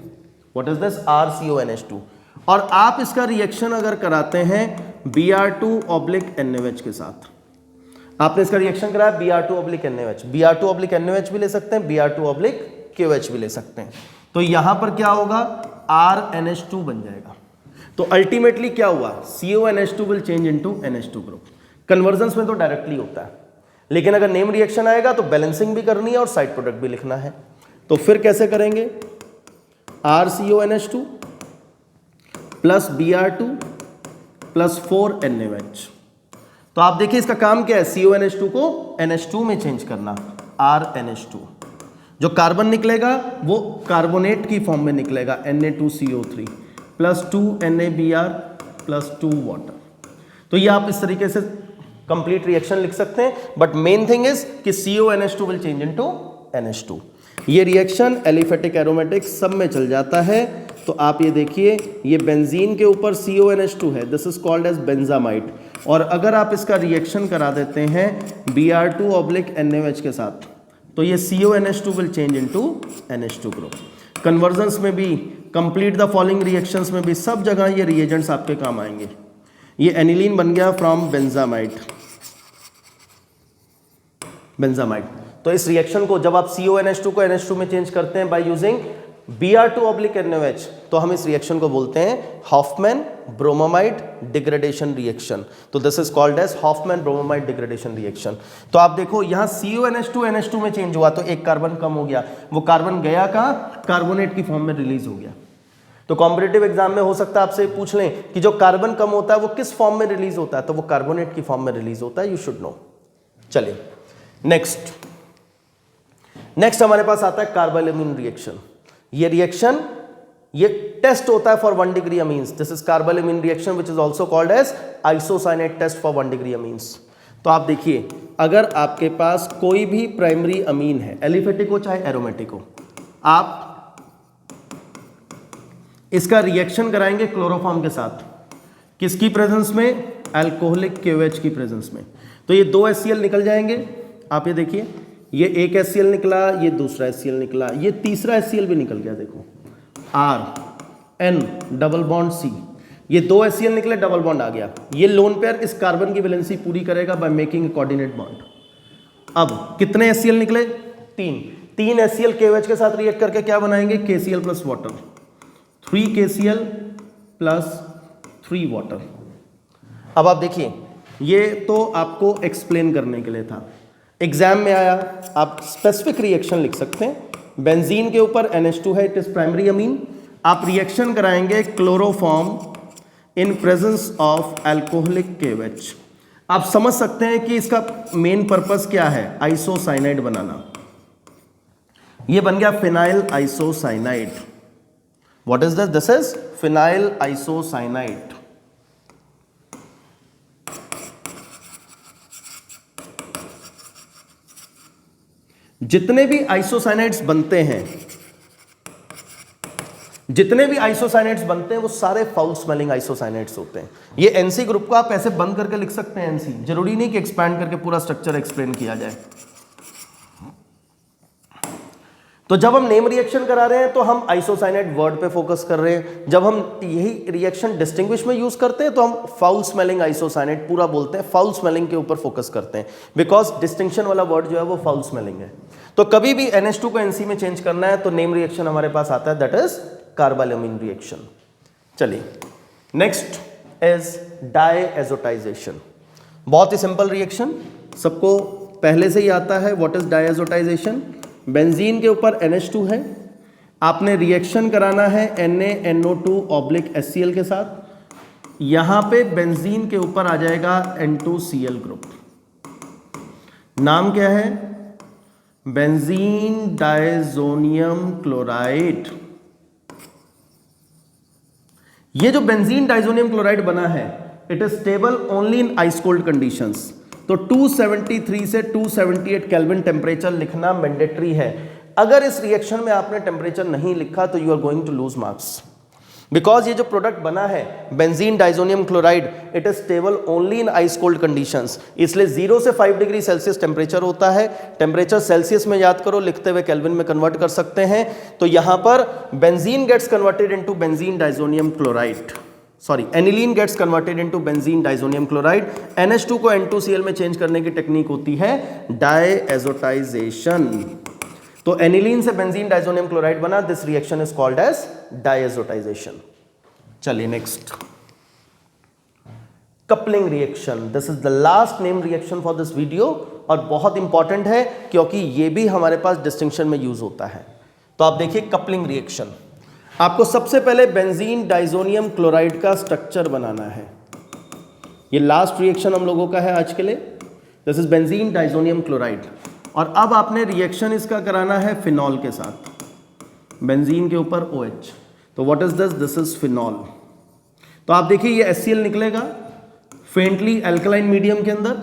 व्हाट इज दिस? RCONH2, और आप इसका रिएक्शन अगर कराते हैं Br2/NaOH के साथ, आपने इसका रिएक्शन कराया Br2/NaOH, Br2/NaOH भी ले सकते हैं, Br2/KOH भी ले सकते हैं। तो यहां पर क्या होगा? RNH2 बन जाएगा। तो अल्टीमेटली क्या हुआ? CONH2 will change into NH2 group. Convergence में तो डायरेक्टली होता है, लेकिन अगर नेम रिएक्शन आएगा तो बैलेंसिंग भी करनी है और साइड प्रोडक्ट भी लिखना है। तो फिर कैसे करेंगे? RCONH2 plus Br2 plus 4NaOH। तो आप देखिए इसका काम क्या है? CONH2 को NH2 में चेंज करना, RNH2। जो कार्बन निकलेगा वो कार्बोनेट की फॉर्म में निकलेगा, Na2CO3 plus 2NaBr plus 2 water. तो ये आप इस तरीके से कंप्लीट रिएक्शन लिख सकते हैं, बट मेन थिंग इज कि CONH2 will change into NH2। ये रिएक्शन एलिफेटिक एरोमेटिक सब में चल जाता है। तो आप ये देखिए, ये बेंजीन के ऊपर CONH2 है, this is called as benzamide. और अगर आप इसका रिएक्शन करा देते हैं Br2/NaOH के साथ, तो ये CONH2 will change into NH2 group. Convergence में भी, कंप्लीट द फॉलोइंग रिएक्शंस में भी, सब जगह ये रिएजेंट्स आपके काम आएंगे। ये एनिलीन बन गया फ्रॉम बेंजामाइड। तो इस रिएक्शन को जब आप CONH2 को NH2 में चेंज करते हैं बाय यूजिंग Br2/NaOH, तो हम इस रिएक्शन को बोलते हैं हॉफमैन ब्रोमोमाइड डिग्रेडेशन रिएक्शन। तो this is called as Hofmann bromamide degradation reaction. तो आप देखो यहां CONH2 NH2 में चेंज हुआ तो एक कार्बन कम हो गया, वो कार्बन गया कहां? कार्बोनेट की फॉर्म में रिलीज हो गया। तो कॉम्पिटिटिव एग्जाम में हो सकता है आपसे पूछ लें कि जो कार्बन कम होता है वो किस फॉर्म में रिलीज होता है, तो वो कार्बोनेट की फॉर्म में रिलीज होता है, यू शुड नो। चलिए नेक्स्ट हमारे पास आता है कार्बाइलमिन रिएक्शन। ये रिएक्शन, ये टेस्ट होता है for 1 degree amines. This is carbylamine reaction which is also called as isocyanate test for 1 degree amines. तो आप देखिए, अगर आपके पास कोई भी प्राइमरी अमीन है, एलिफेटिक हो चाहे एरोमेटिक हो, आप इसका रिएक्शन कराएंगे क्लोरोफॉर्म के साथ, किसकी प्रेजेंस में? अल्कोहलिक KOH की प्रेजेंस में। तो ये 2 HCl निकल जाएंगे। आप ये देखिए, ये एक HCl निकला, ये दूसरा HCl निकला, ये तीसरा HCl भी निकल गया। देखो RN डबल बॉन्ड C, ये 2 HCl निकले, डबल बॉन्ड आ गया। ये लोन पेयर इस कार्बन की वैलेंसी पूरी करेगा बाय मेकिंग कोऑर्डिनेट बॉन्ड। अब कितने HCl निकले? 3 HCl KOH के साथ रिएक्ट करके क्या बनाएंगे? KCl plus water, 3 KCl plus 3 water. अब आप देखिए, ये तो आपको एक्सप्लेन करने के लिए था। एग्जाम में आया, आप स्पेसिफिक रिएक्शन लिख सकते हैं। बेंजीन के ऊपर NH2 है, इट इज प्राइमरी अमीन। आप रिएक्शन कराएंगे chloroform in presence of alcoholic KOH। आप समझ सकते हैं कि इसका मेन पर्पस क्या है? आइसोसाइनाइड बनाना। ये बन गया phenyl isocyanide. What is this? This is phenyl isocyanide. जितने भी आइसोसाइनाइड्स बनते हैं, वो सारे फाउल स्मेलिंग आइसोसाइनाइड्स होते हैं। ये NC ग्रुप को आप ऐसे बंद करके लिख सकते हैं NC, जरूरी नहीं कि एक्सपैंड करके पूरा स्ट्रक्चर एक्सप्लेन किया जाए। तो जब हम नेम रिएक्शन करा रहे हैं तो हम आइसोसाइनाइड वर्ड पे फोकस कर रहे हैं। जब हम यही रिएक्शन डिस्टिंग्विश में यूज करते हैं तो हम फाउल स्मेलिंग आइसोसाइनाइड पूरा बोलते हैं, फाउल स्मेलिंग के ऊपर फोकस करते हैं, बिकॉज डिस्टिंक्शन वाला वर्ड जो है वो फाउल स्मेलिंग है। तो कभी भी NH2 को NC में चेंज करना है तो नेम रिएक्शन हमारे पास आता है, दैट इज कार्बाइलमिन रिएक्शन। चलिए नेक्स्ट, इज डायएज़ोटाइजेशन। बहुत ही सिंपल रिएक्शन, सबको पहले से ही आता है। What is डायएज़ोटाइजेशन? बेंजीन के ऊपर NH2 है, आपने रिएक्शन कराना है NaNO2/HCl के साथ। यहां पे बेंजीन के ऊपर आ जाएगा N2Cl ग्रुप। नाम क्या है? Benzene diazonium chloride. ये जो बेंजीन डायज़ोनियम क्लोराइड बना है, it is stable only in ice cold conditions. तो 273 से 278 केल्विन टेम्परेचर लिखना मैंडेटरी है। अगर इस रिएक्शन में आपने टेम्परेचर नहीं लिखा तो you are going to lose marks, because ये जो प्रोडक्ट बना है benzene diazonium chloride, it is stable only in ice cold conditions. इसलिए 0 से 5 डिग्री सेल्सियस टेम्परेचर होता है। टेम्परेचर सेल्सियस में याद करो, लिखते हुए केल्विन में कन्वर्ट कर सकते हैं। तो यहां पर benzene gets converted into benzene diazonium chloride, sorry aniline gets converted into benzene diazonium chloride. NH2 को N2Cl में चेंज करने की टेक्निक होती है डायएज़ोटाइजेशन। तो एनिलीन से बेंजीन डायज़ोनियम क्लोराइड बना, this reaction is called as diazotization. चलिए next, coupling reaction. This is the last name reaction for this video और बहुत इंपॉर्टेंट है क्योंकि ये भी हमारे पास डिस्टिंक्शन में यूज होता है। तो आप देखिए कपलिंग रिएक्शन, आपको सबसे पहले बेंजीन डायज़ोनियम क्लोराइड का स्ट्रक्चर बनाना है। ये लास्ट रिएक्शन हम लोगों का है आज के लिए। This is benzene diazonium chloride और अब आपने रिएक्शन इसका कराना है फिनॉल के साथ, बेंजीन के ऊपर OH। तो what is this? This is phenol. तो आप देखिए ये HCl निकलेगा फेंटली अल्कलाइन मीडियम के अंदर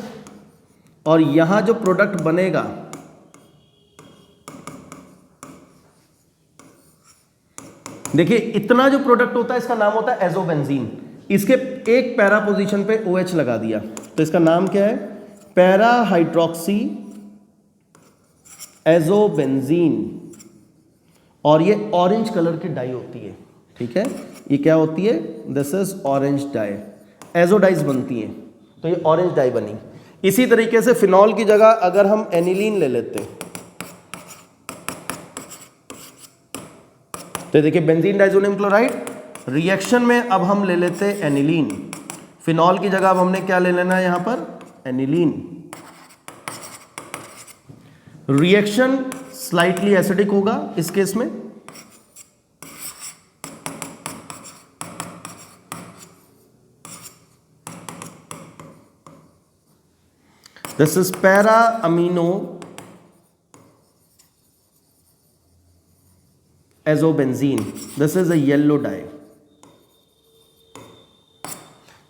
और यहां जो प्रोडक्ट बनेगा देखिए, इतना जो प्रोडक्ट होता है इसका नाम होता है एजोबेंजीन। इसके एक पैरा पोजीशन पे OH लगा दिया तो इसका नाम क्या है? Para hydroxy azobenzene. और ये ऑरेंज कलर की डाई होती है, ठीक है। ये क्या होती है? This is orange dye. Azo dyes बनती है तो ये ऑरेंज डाई बनी। इसी तरीके से फिनॉल की जगह अगर हम एनिलीन ले लेते तो देखिए बेंजीन डायज़ोनियम क्लोराइड रिएक्शन में अब हम ले लेते एनिलीन। फिनॉल की जगह अब हमने क्या ले लेना है यहां पर? एनिलीन। रिएक्शन स्लाइटली एसिडिक होगा इस केस में। This is para amino azobenzene. This is a yellow dye.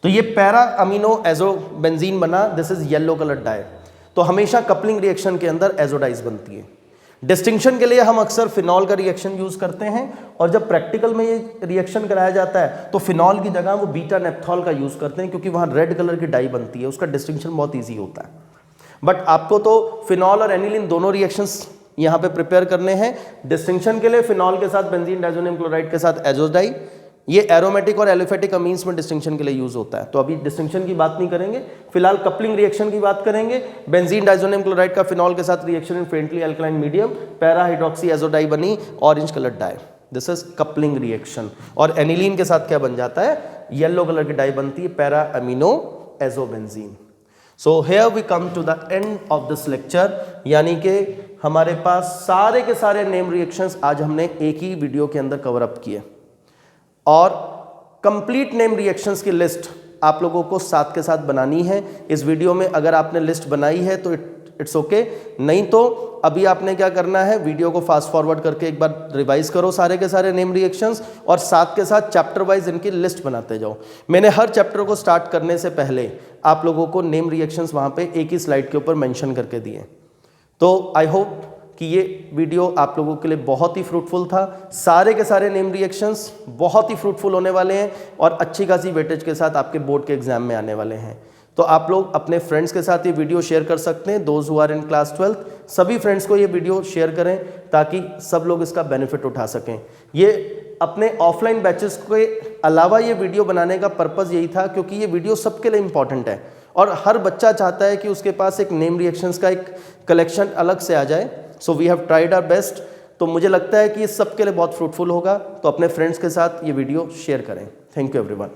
तो ये पैरा अमीनो एजोबेंजीन बना, this is yellow colour dye. तो हमेशा कपलिंग रिएक्शन के अंदर एजोडाइज बनती है। डिस्टिंक्शन के लिए हम अक्सर फिनॉल का रिएक्शन यूज करते हैं और जब प्रैक्टिकल में ये रिएक्शन कराया जाता है तो फिनॉल की जगह वो बीटा नेप्थॉल का यूज करते हैं क्योंकि वहां रेड कलर की डाई बनती है, उसका डिस्टिंक्शन बहुत ईजी होता है। बट आपको तो फिनॉल और एनिलीन दोनों रिएक्शंस यहाँ पे प्रिपेयर करने हैं। डिस्टिंक्शन के लिए फिनॉल के साथ बेंजीन डायज़ोनियम क्लोराइड के साथ एजोडाई, ये एरोमेटिक और एलिफेटिक अमीन्स में डिस्टिंक्शन के लिए यूज होता है। तो अभी डिस्टिंक्शन की बात नहीं करेंगे, फिलहाल कपलिंग रिएक्शन की बात करेंगे। बेंजीन डायज़ोनियम क्लोराइड का फिनॉल के साथ reaction in faintly alkaline medium, para hydroxy azo dye बनी, orange colour dye, this is coupling reaction. और एनिलीन के साथ क्या बन जाता है? येलो कलर की डाई बनती है, para amino azobenzene. So here we come to the end of this lecture, यानी कि हमारे पास सारे के सारे नेम रिएक्शंस आज हमने एक ही वीडियो के अंदर कवर अप किए और कंप्लीट नेम रिएक्शंस की लिस्ट आप लोगों को साथ के साथ बनानी है इस वीडियो में। अगर आपने लिस्ट बनाई है तो इट्स ओके, नहीं तो अभी आपने क्या करना है, वीडियो को फास्ट फॉरवर्ड करके एक बार रिवाइज करो सारे के सारे नेम रिएक्शंस और साथ के साथ चैप्टर वाइज इनकी लिस्ट बनाते जाओ। मैंने हर चैप्टर को स्टार्ट करने से पहले आप लोगों को नेम रिएक्शंस वहाँ पे एक ही स्लाइड के ऊपर मेंशन करके दिए। तो आई होप कि ये वीडियो आप लोगों के लिए बहुत ही फ्रूटफुल था। सारे के सारे नेम रिएक्शंस बहुत ही फ्रूटफुल होने वाले हैं और अच्छी खासी वेटेज के साथ आपके बोर्ड के एग्जाम में आने वाले हैं। तो आप लोग अपने फ्रेंड्स के साथ ये वीडियो शेयर कर सकते हैं, those who are in class 12th। सभी फ्रेंड्स को ये वीडियो शेयर करें ताकि सब लोग इसका बेनिफिट उठा सकें। ये अपने ऑफलाइन बैचेस के अलावा ये वीडियो बनाने का पर्पज़ यही था क्योंकि ये वीडियो सबके लिए इंपॉर्टेंट है और हर बच्चा चाहता है कि उसके पास एक नेम रिएक्शंस का एक कलेक्शन अलग से आ जाए। So we have tried our best. तो मुझे लगता है कि ये सबके लिए बहुत फ्रूटफुल होगा। तो अपने फ्रेंड्स के साथ ये वीडियो शेयर करें। Thank you everyone.